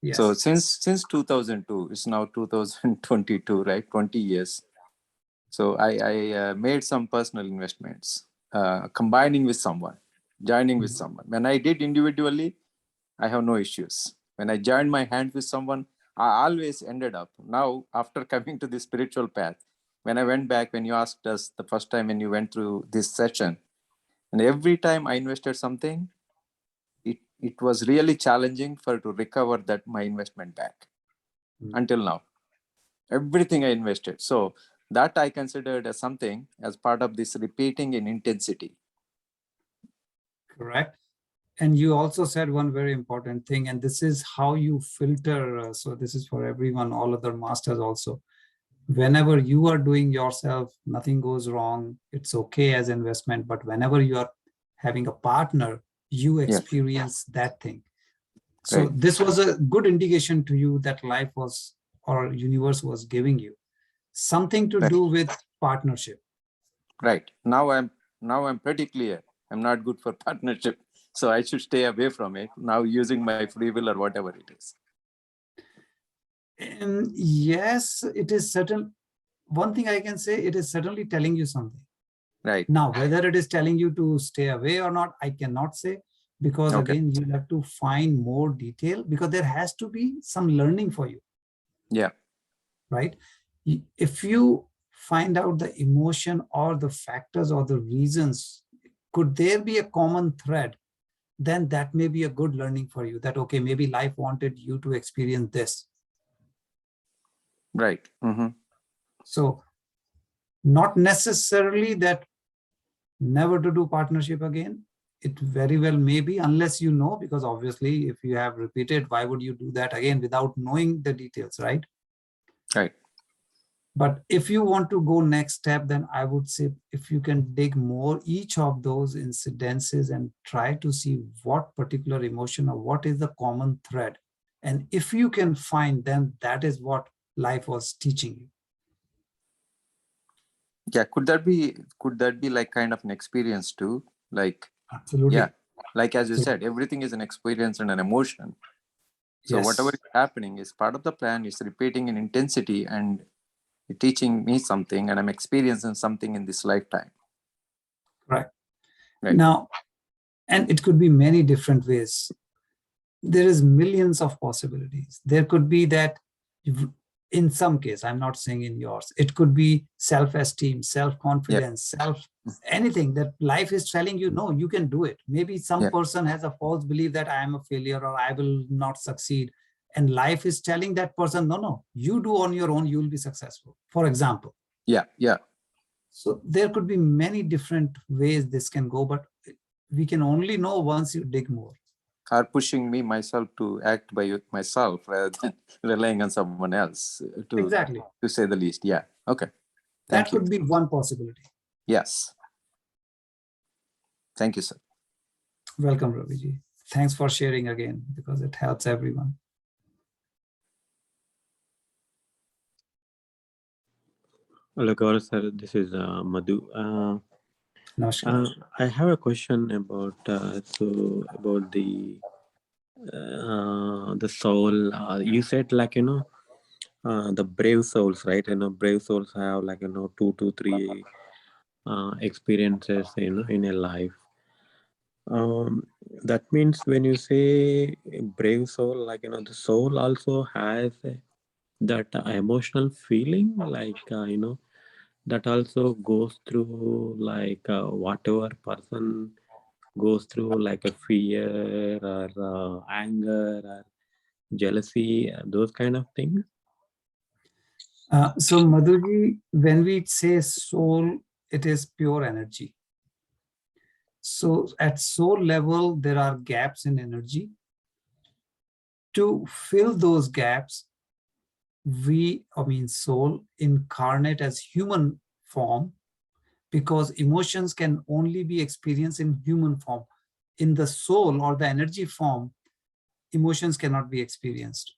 Yes. So since 2002, it's now 2022, right? 20 years. So I made some personal investments, combining with someone, joining with someone. When I did individually, I have no issues. When I joined my hand with someone, I always ended up. Now, after coming to the spiritual path, when I went back, when you asked us the first time when you went through this session, and every time I invested something, it was really challenging to recover that my investment back until now. Everything I invested. So that I considered as something as part of this repeating in intensity. Correct. And you also said one very important thing, and this is how you filter. So this is for everyone, all other masters also. Whenever you are doing yourself, nothing goes wrong. It's okay as investment. But whenever you are having a partner, you experience that thing. So this was a good indication to you that life was, or universe was giving you something to do with partnership. Right. Now I'm pretty clear. I'm not good for partnership. So I should stay away from it. Now using my free will or whatever it is. And yes, it is certain. One thing I can say, it is certainly telling you something. Right. Now, whether it is telling you to stay away or not, I cannot say, because Okay. again, you have to find more detail, because there has to be some learning for you. Yeah. Right? If you find out the emotion or the factors or the reasons, could there be a common thread? Then that may be a good learning for you, that, okay, maybe life wanted you to experience this. Right. Mm-hmm. So not necessarily that never to do partnership again. It very well may be, unless you know, because obviously if you have repeated, why would you do that again without knowing the details, right? Right. But if you want to go next step, then I would say, if you can dig more each of those incidences and try to see what particular emotion or what is the common thread. And if you can find, then that is what life was teaching you. Yeah. Could that be like kind of an experience too? Like, Absolutely. yeah, like as you So, said, everything is an experience and an emotion. So yes. whatever is happening is part of the plan, is repeating in intensity and teaching me something, and I'm experiencing something in this lifetime. Right. Right. Now, and it could be many different ways. There is millions of possibilities. There could be that in some case, I'm not saying in yours, it could be self-esteem, self-confidence, anything that life is telling you, no, you can do it. Maybe some person has a false belief that I am a failure or I will not succeed. And life is telling that person, no, you do on your own, you will be successful, for example. Yeah. Yeah. So there could be many different ways this can go, but we can only know once you dig more. Are pushing me myself to act by myself rather than relying on someone else, Exactly. to say the least. Yeah. Okay. That could be one possibility. Yes. Thank you, sir. Welcome, Raviji. Thanks for sharing again, because it helps everyone. Hello, Gaurav sir. This is Madhu. I have a question about about the soul. You said, like, the brave souls, right? Brave souls have, like, 2 to 3 experiences, in a life. That means when you say brave soul, like, the soul also has that emotional feeling, like, that also goes through, like, whatever person goes through, like a fear or anger or jealousy, those kind of things. So Madhuji, when we say soul, it is pure energy. So at soul level, there are gaps in energy. To fill those gaps, soul incarnate as human form, because emotions can only be experienced in human form. In the soul or the energy form, emotions cannot be experienced.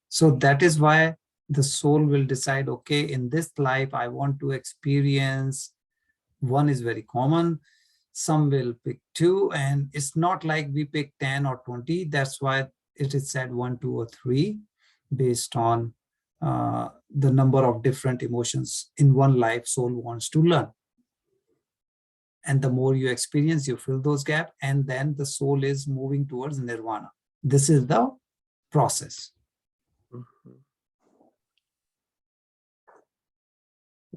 So that is why the soul will decide, okay, in this life, I want to experience, one is very common, some will pick 2, and it's not like we pick 10 or 20. That's why it is said 1, 2, or 3, based on the number of different emotions in one life soul wants to learn. And the more you experience, you fill those gaps, and then the soul is moving towards nirvana. This is the process.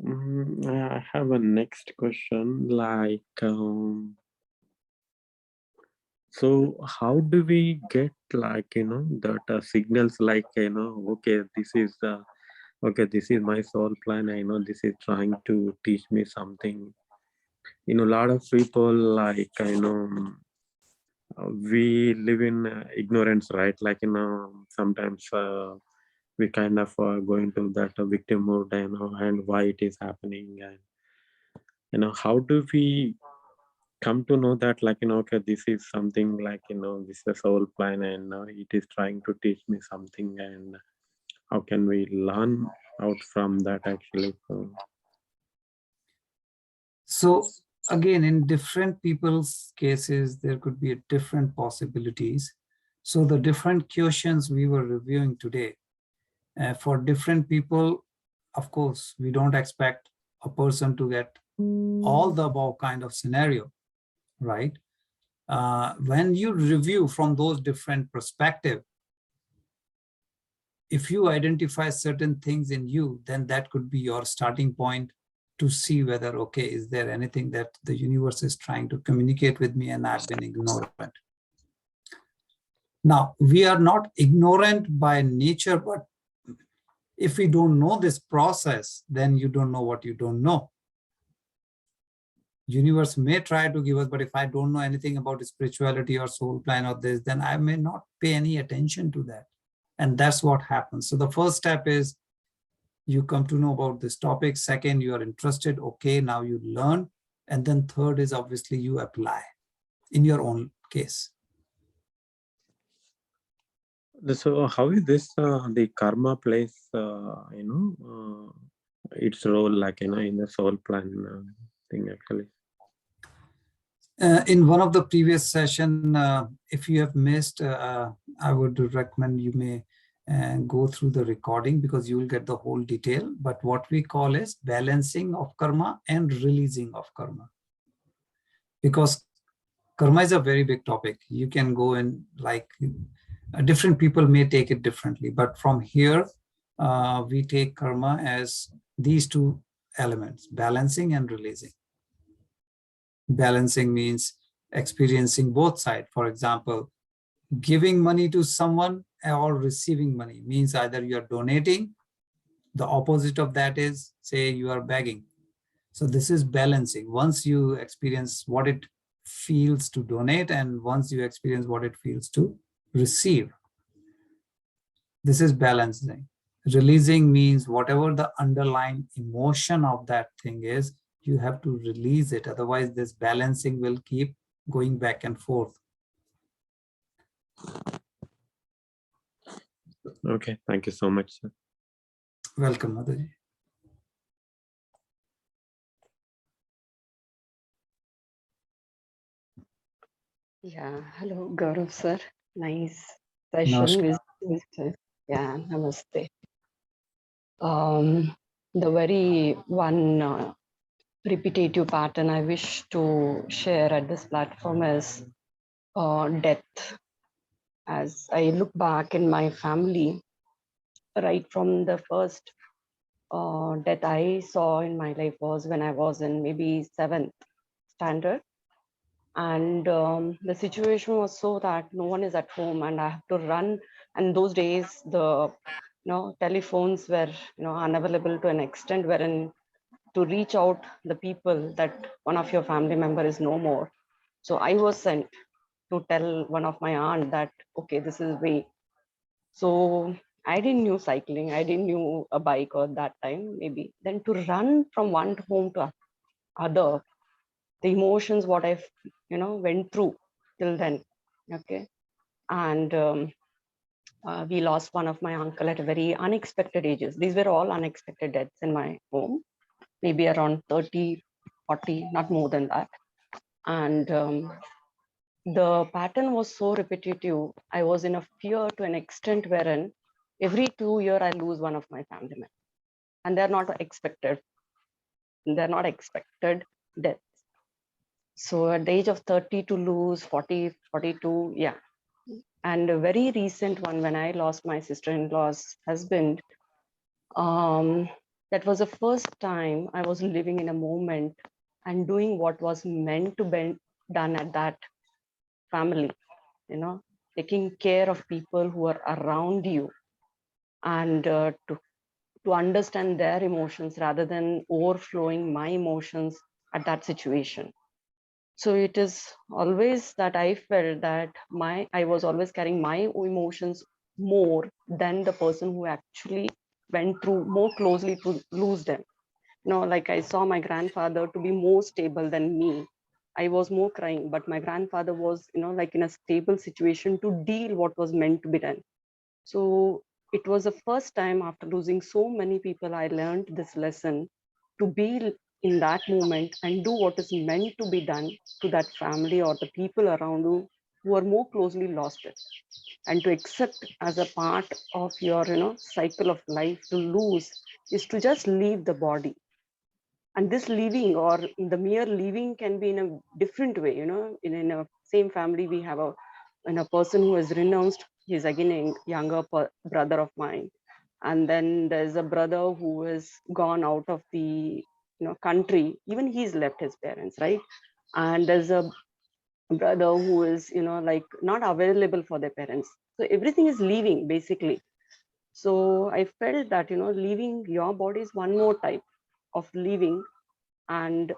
I have a next question, like, so how do we get, like, that signals, like, okay, this is my soul plan. I know this is trying to teach me something. A lot of people, like, we live in ignorance, right? Like, sometimes we kind of go into that victim mode, and why it is happening, and how do we come to know that, like, okay, this is something, like, this is a soul plan, and it is trying to teach me something, and how can we learn out from that, actually? So again, in different people's cases, there could be different possibilities. So the different questions we were reviewing today, for different people, of course, we don't expect a person to get all the above kind of scenario, right? When you review from those different perspectives, if you identify certain things in you, then that could be your starting point to see whether, okay, is there anything that the universe is trying to communicate with me and I've been ignorant. Now, we are not ignorant by nature, but if we don't know this process, then you don't know what you don't know. Universe may try to give us, but if I don't know anything about spirituality or soul plan or this, then I may not pay any attention to that. And that's what happens. So the first step is you come to know about this topic. Second, you are interested. Okay, now you learn. And then third is obviously you apply in your own case. So how is this the karma plays its role, like in the soul plan thing actually? In one of the previous session, if you have missed, I would recommend you may go through the recording because you will get the whole detail. But what we call is balancing of karma and releasing of karma. Because karma is a very big topic. You can go in like different people may take it differently. But from here, we take karma as these two elements, balancing and releasing. Balancing means experiencing both sides. For example, giving money to someone or receiving money means either you are donating, the opposite of that is, say, you are begging. So this is balancing. Once you experience what it feels to donate and once you experience what it feels to receive, this is balancing. Releasing means whatever the underlying emotion of that thing is, you have to release it. Otherwise, this balancing will keep going back and forth. Okay, thank you so much, sir. Welcome, Mataji. Yeah, hello, Gaurav sir. Nice session. Yeah, namaste. The very one repetitive pattern I wish to share at this platform is death. As I look back in my family, right from the first death I saw in my life was when I was in maybe 7th standard. And the situation was so that no one is at home and I have to run. And those days, the telephones were unavailable to an extent wherein to reach out the people that one of your family member is no more. So I was sent to tell one of my aunt that, okay, this is way. So I didn't know cycling. I didn't know a bike or that time maybe. Then to run from one home to other, the emotions what I've went through till then. Okay. And we lost one of my uncle at a very unexpected ages. These were all unexpected deaths in my home, maybe around 30, 40, not more than that. And the pattern was so repetitive. I was in a fear to an extent wherein every 2 years I lose one of my family members. And they're not expected. They're not expected deaths. So at the age of 30 to lose 40, 42, yeah. And a very recent one, when I lost my sister-in-law's husband, that was the first time I was living in a moment and doing what was meant to be done at that family, taking care of people who are around you and to understand their emotions rather than overflowing my emotions at that situation. So it is always that I felt that I was always carrying my emotions more than the person who actually went through more closely to lose them. Like I saw my grandfather to be more stable than me. I was more crying, but my grandfather was, like in a stable situation to deal what was meant to be done. So it was the first time after losing so many people, I learned this lesson to be in that moment and do what is meant to be done to that family or the people around you who are more closely lost it, and to accept as a part of your cycle of life to lose is to just leave the body And this leaving or the mere leaving can be in a different way, you know. In a same family, we have a person who has renounced. He's again a younger brother of mine, and then there's a brother who has gone out of the country. Even he's left his parents, right? And there's a brother who is like not available for their parents. So everything is leaving basically. So I felt that leaving your body is one more type of leaving, and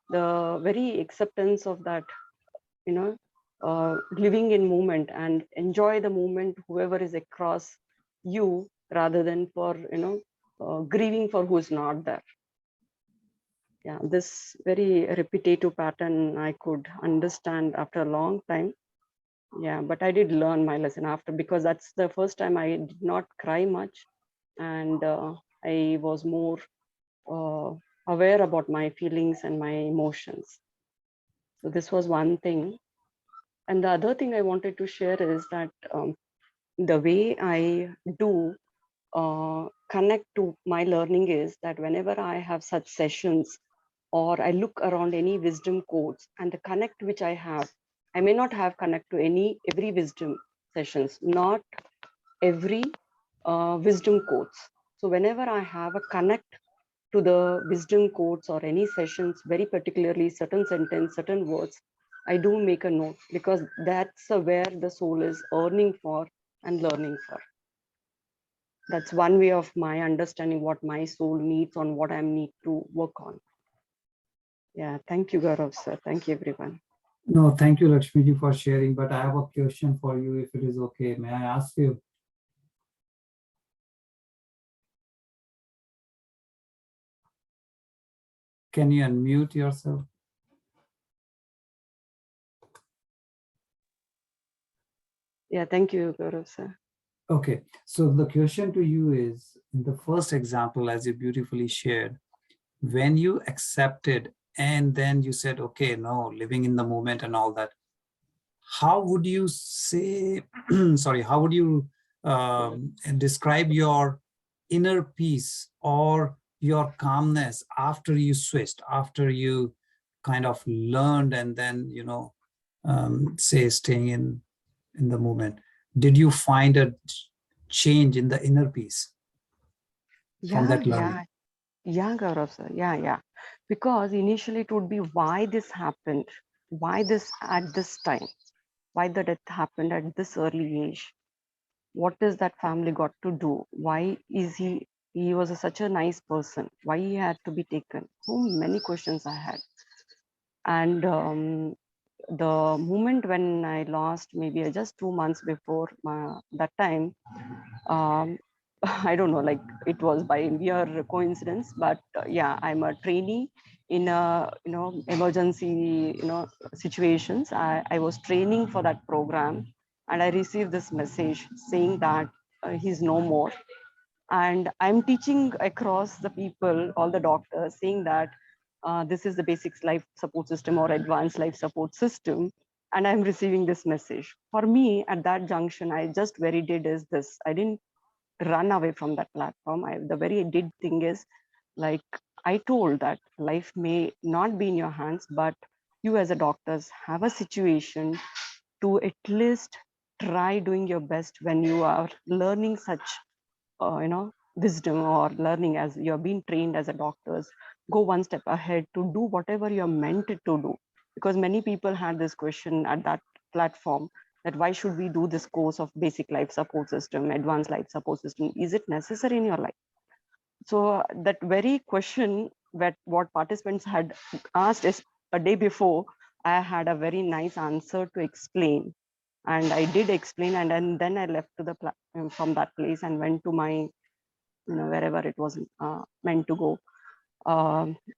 the very acceptance of that, living in moment and enjoy the moment whoever is across you, rather than for grieving for who's not there. Yeah, this very repetitive pattern I could understand after a long time. Yeah, but I did learn my lesson after, because that's the first time I did not cry much, and I was more aware about my feelings and my emotions. So this was one thing. And the other thing I wanted to share is that the way I do connect to my learning is that whenever I have such sessions, or I look around any wisdom quotes, and the connect which I have, I may not have connect to every wisdom sessions, not every wisdom quotes. So whenever I have a connect to the wisdom quotes or any sessions, very particularly certain sentence, certain words, I do make a note, because that's where the soul is earning for and learning for. That's one way of my understanding what my soul needs, on what I need to work on. Yeah, thank you, Gaurav sir. Thank you, everyone. No, thank you, Lakshmiji, for sharing. But I have a question for you, if it is okay. May I ask you? Can you unmute yourself? Yeah, thank you, Gaurav sir. Okay, so the question to you is, in the first example, as you beautifully shared, when you accepted and then you said, okay, no, living in the moment and all that, how would you say, sorry, how would you describe your inner peace or your calmness after you switched, after you kind of learned and then, say staying in the moment? Did you find a change in the inner peace from that learning? Yeah, Gaurav sir. Yeah. Because initially it would be why this happened, why this at this time, why the death happened at this early age. What is that family got to do? Why is he was such a nice person? Why he had to be taken? So many questions I had. And the moment when I lost, maybe just 2 months before that time, I don't know, like it was by mere coincidence, but yeah, I'm a trainee in a emergency situations. I was training for that program, and I received this message saying that he's no more. And I'm teaching across the people, all the doctors, saying that this is the basic life support system or advanced life support system, and I'm receiving this message. For me, at that junction, I just very did is this: I didn't run away from that platform. The very did thing is, like, I told that life may not be in your hands, but you as a doctors have a situation to at least try doing your best when you are learning such wisdom, or learning as you're being trained as a doctors. Go one step ahead to do whatever you're meant to do. Because many people had this question at that platform, that why should we do this course of basic life support system, advanced life support system? Is it necessary in your life? So that very question, that what participants had asked is a day before, I had a very nice answer to explain. And I did explain, and then I left to the from that place and went to my wherever it was meant to go.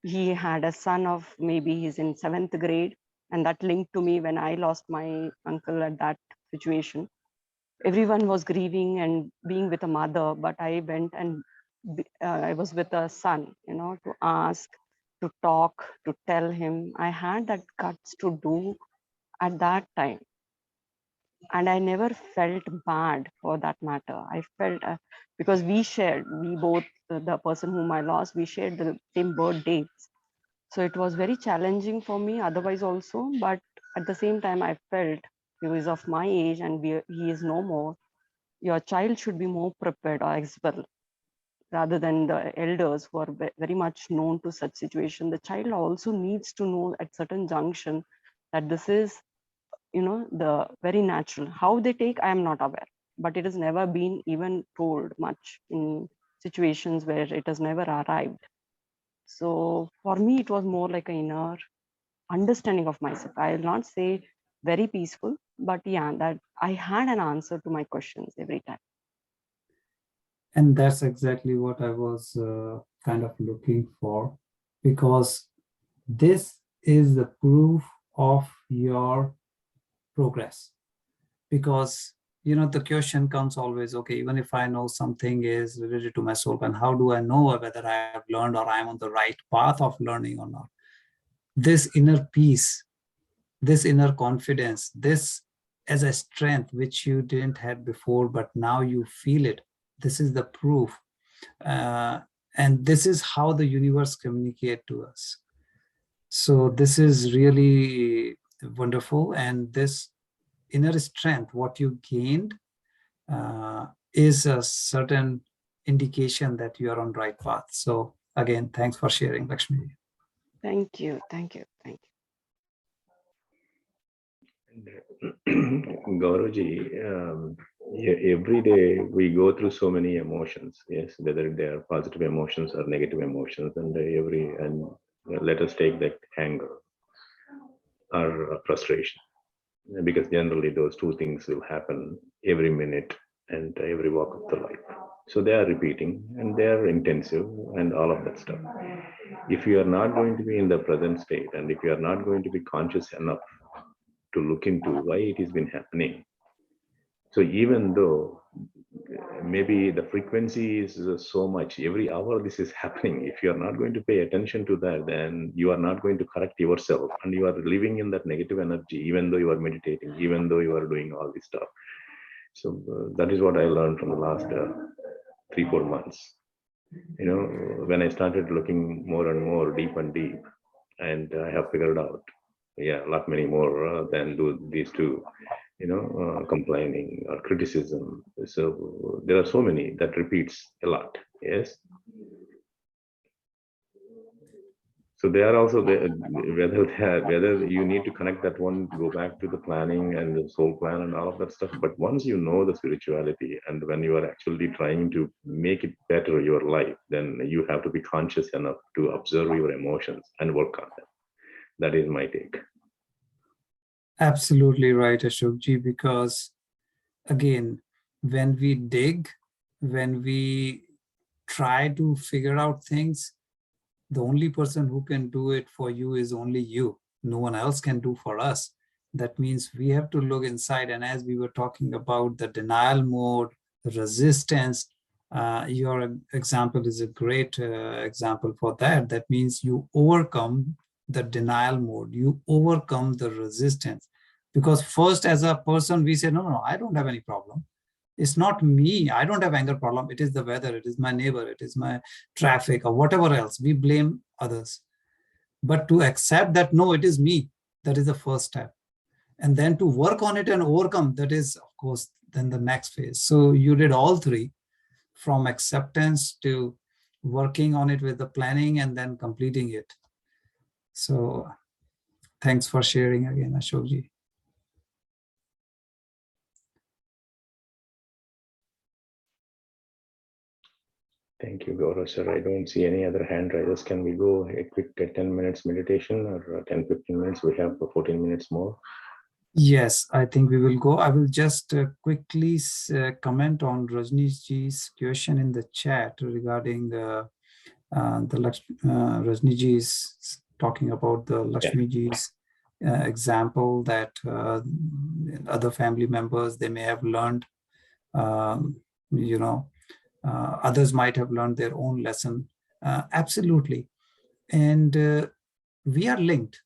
He had a son of, maybe he's in 7th grade, and that linked to me when I lost my uncle at that situation. Everyone was grieving and being with a mother, but I went and I was with a son, to ask, to talk, to tell him. I had that guts to do at that time. And I never felt bad for that matter. I felt because we both, the person whom I lost, we shared the same birth dates. So it was very challenging for me otherwise also, but at the same time, I felt he was of my age and he is no more. Your child should be more prepared as well, rather than the elders who are very much known to such situation. The child also needs to know at certain junction that this is, the very natural. How they take, I am not aware, but it has never been even told much in situations where it has never arrived. So for me, it was more like an inner understanding of myself. I will not say very peaceful, but yeah, that I had an answer to my questions every time. And that's exactly what I was kind of looking for, because this is the proof of your progress. Because the question comes always, okay, even if I know something is related to my soul, and how do I know whether I have learned or I'm on the right path of learning or not? This inner peace, this inner confidence, this as a strength which you didn't have before, but now you feel it. This is the proof. And this is how the universe communicates to us. So this is really wonderful. And this inner strength, what you gained, is a certain indication that you are on the right path. So again, thanks for sharing, Lakshmi. Thank you. Thank you. Thank you. Gauraji, every day we go through so many emotions, yes, whether they are positive emotions or negative emotions, and let us take that anger or frustration, because generally those two things will happen every minute and every walk of the life. So they are repeating and they are intensive and all of that stuff. If you are not going to be in the present state, and if you are not going to be conscious enough to look into why it has been happening, so even though maybe the frequency is so much, every hour this is happening, if you are not going to pay attention to that, then you are not going to correct yourself, and you are living in that negative energy, even though you are meditating, even though you are doing all this stuff. So that is what I learned from the last 3-4 months. When I started looking more and more deep and deep, and I have figured out, a lot many more than these two, complaining or criticism. So there are so many that repeats a lot. Yes. So they are also whether you need to connect that one, go back to the planning and the soul plan and all of that stuff. But once you know the spirituality, and when you are actually trying to make it better your life, then you have to be conscious enough to observe your emotions and work on them. That is my take. Absolutely right, Ashokji, because again, when we dig, when we try to figure out things, the only person who can do it for you is only you. No one else can do for us. That means we have to look inside. And as we were talking about the denial mode, resistance, your example is a great example for that. That means you overcome the denial mode, you overcome the resistance. Because first, as a person, we say, no, I don't have any problem. It's not me. I don't have anger problem. It is the weather. It is my neighbor. It is my traffic or whatever else. We blame others. But to accept that, no, it is me, that is the first step. And then to work on it and overcome, that is, of course, then the next phase. So you did all three, from acceptance to working on it with the planning and then completing it. So thanks for sharing again, Ashokji. Thank you, Gaurav sir. I don't see any other hand raisers. Can we go a quick 10 minutes meditation, or 10-15 minutes? We have 14 minutes more. Yes, I think we will go. I will just quickly comment on Rajniji's question in the chat regarding Rajniji's talking about the Lakshmiji's example that other family members, they may have learned, others might have learned their own lesson. Absolutely. And we are linked.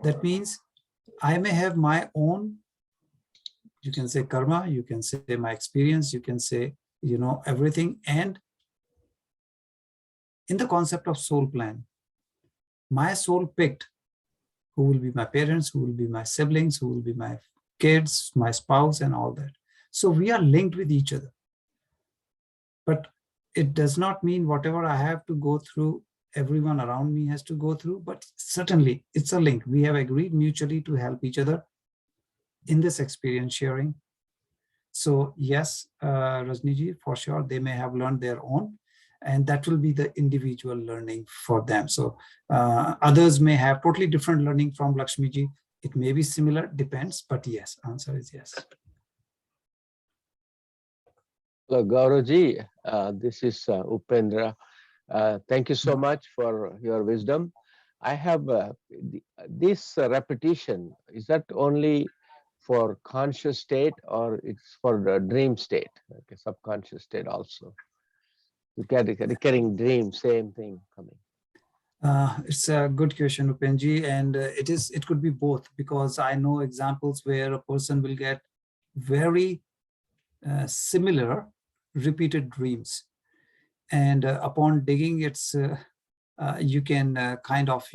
That means I may have my own, you can say karma, you can say my experience, you can say, everything. And in the concept of soul plan, My soul picked who will be my parents, who will be my siblings, who will be my kids, my spouse, and all that. So we are linked with each other. But it does not mean whatever I have to go through, everyone around me has to go through, but certainly it's a link. We have agreed mutually to help each other in this experience sharing. So yes, Rajniji, for sure, they may have learned their own, and that will be the individual learning for them. So others may have totally different learning from Lakshmiji. It may be similar, depends, but yes, answer is yes. Hello, Gauravji. This is Upendra. Thank you so much for your wisdom. I have this repetition. Is that only for conscious state, or it's for the dream state, okay, subconscious state also? You get a recurring dream, same thing coming. It's a good question, Upenji, and it could be both, because I know examples where a person will get very similar repeated dreams, and upon digging, it's you can kind of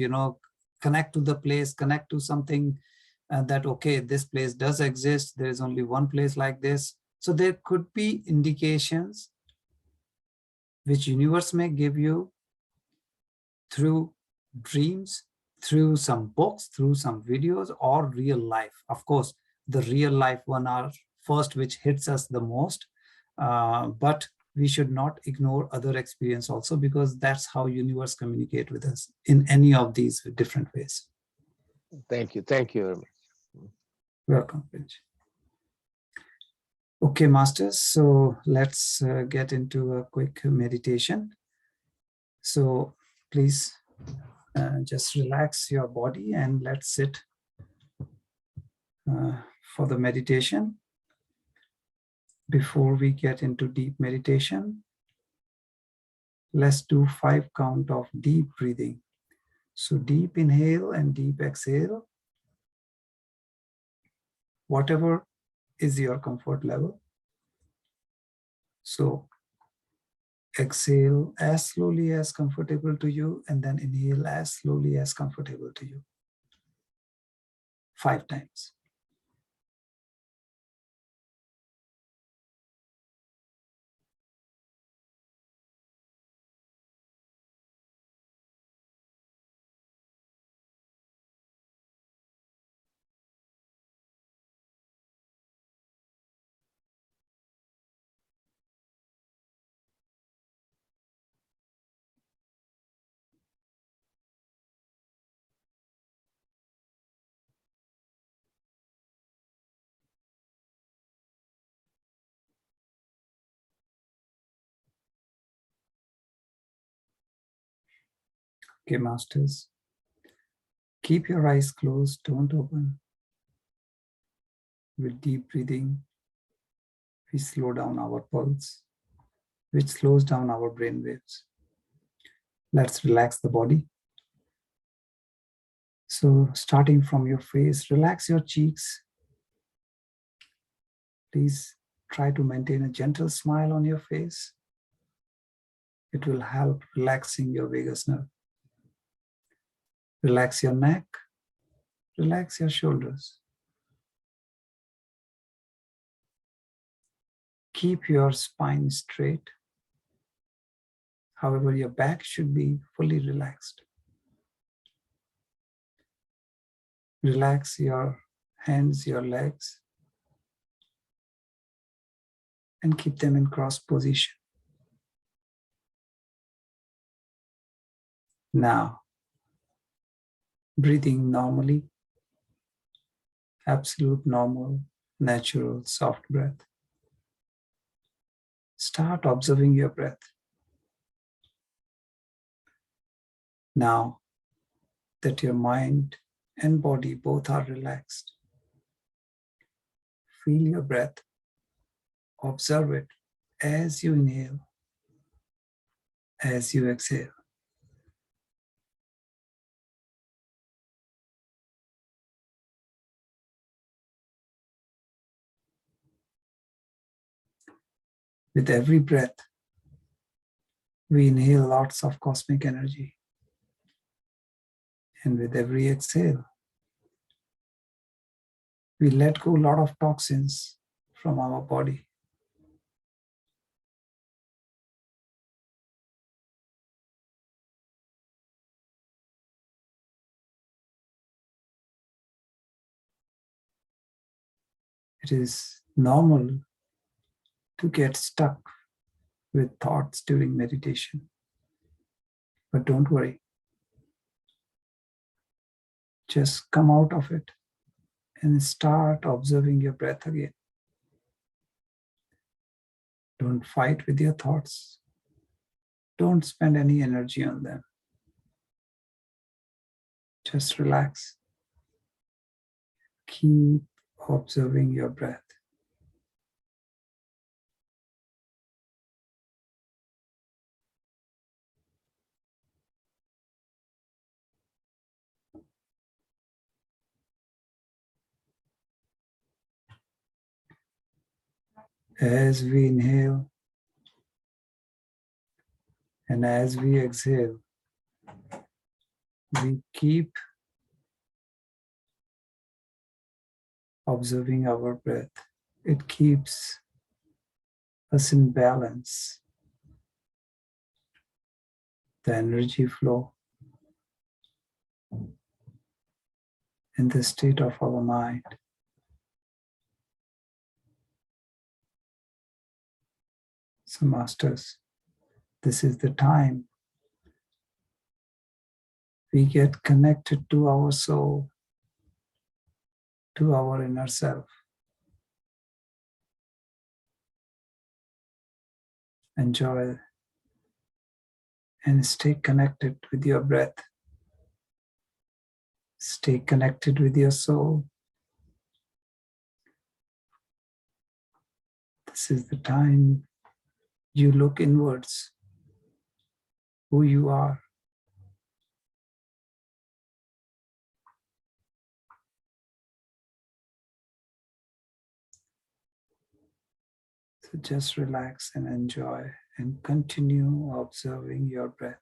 connect to the place, connect to something that okay, this place does exist. There is only one place like this. So there could be indications which universe may give you through dreams, through some books, through some videos, or real life. Of course, the real life one are first, which hits us the most, but we should not ignore other experience also, because that's how universe communicate with us in any of these different ways. Thank you very much. Welcome, Pinch. Okay, masters, so let's get into a quick meditation. So please just relax your body and let's sit for the meditation. Before we get into deep meditation, let's do 5 count of deep breathing. So deep inhale and deep exhale, whatever is your comfort level. So exhale as slowly as comfortable to you, and then inhale as slowly as comfortable to you. 5 times. Okay, masters, keep your eyes closed, don't open. With deep breathing, we slow down our pulse, which slows down our brain waves. Let's relax the body. So starting from your face, relax your cheeks. Please try to maintain a gentle smile on your face. It will help relaxing your vagus nerve. Relax your neck, relax your shoulders. Keep your spine straight. However, your back should be fully relaxed. Relax your hands, your legs, and keep them in cross position. Now, breathing normally, absolute normal, natural, soft breath. Start observing your breath. Now that your mind and body both are relaxed, feel your breath. Observe it as you inhale, as you exhale. With every breath, we inhale lots of cosmic energy. And with every exhale, we let go a lot of toxins from our body. It is normal to get stuck with thoughts during meditation. But don't worry. Just come out of it and start observing your breath again. Don't fight with your thoughts. Don't spend any energy on them. Just relax. Keep observing your breath. As we inhale and as we exhale, we keep observing our breath. It keeps us in balance. The energy flow in the state of our mind. So, masters, this is the time we get connected to our soul, to our inner self. Enjoy and stay connected with your breath. Stay connected with your soul. This is the time you look inwards, who you are. So just relax and enjoy and continue observing your breath.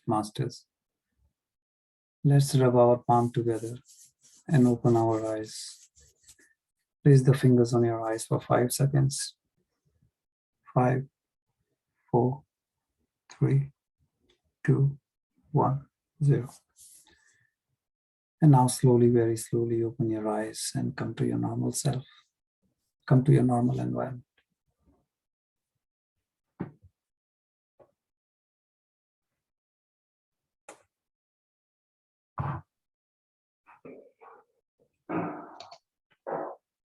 masters. Let's rub our palm together and open our eyes. Place the fingers on your eyes for 5 seconds. 5, 4, 3, 2, 1, 0. And now slowly, very slowly open your eyes and come to your normal self. Come to your normal environment.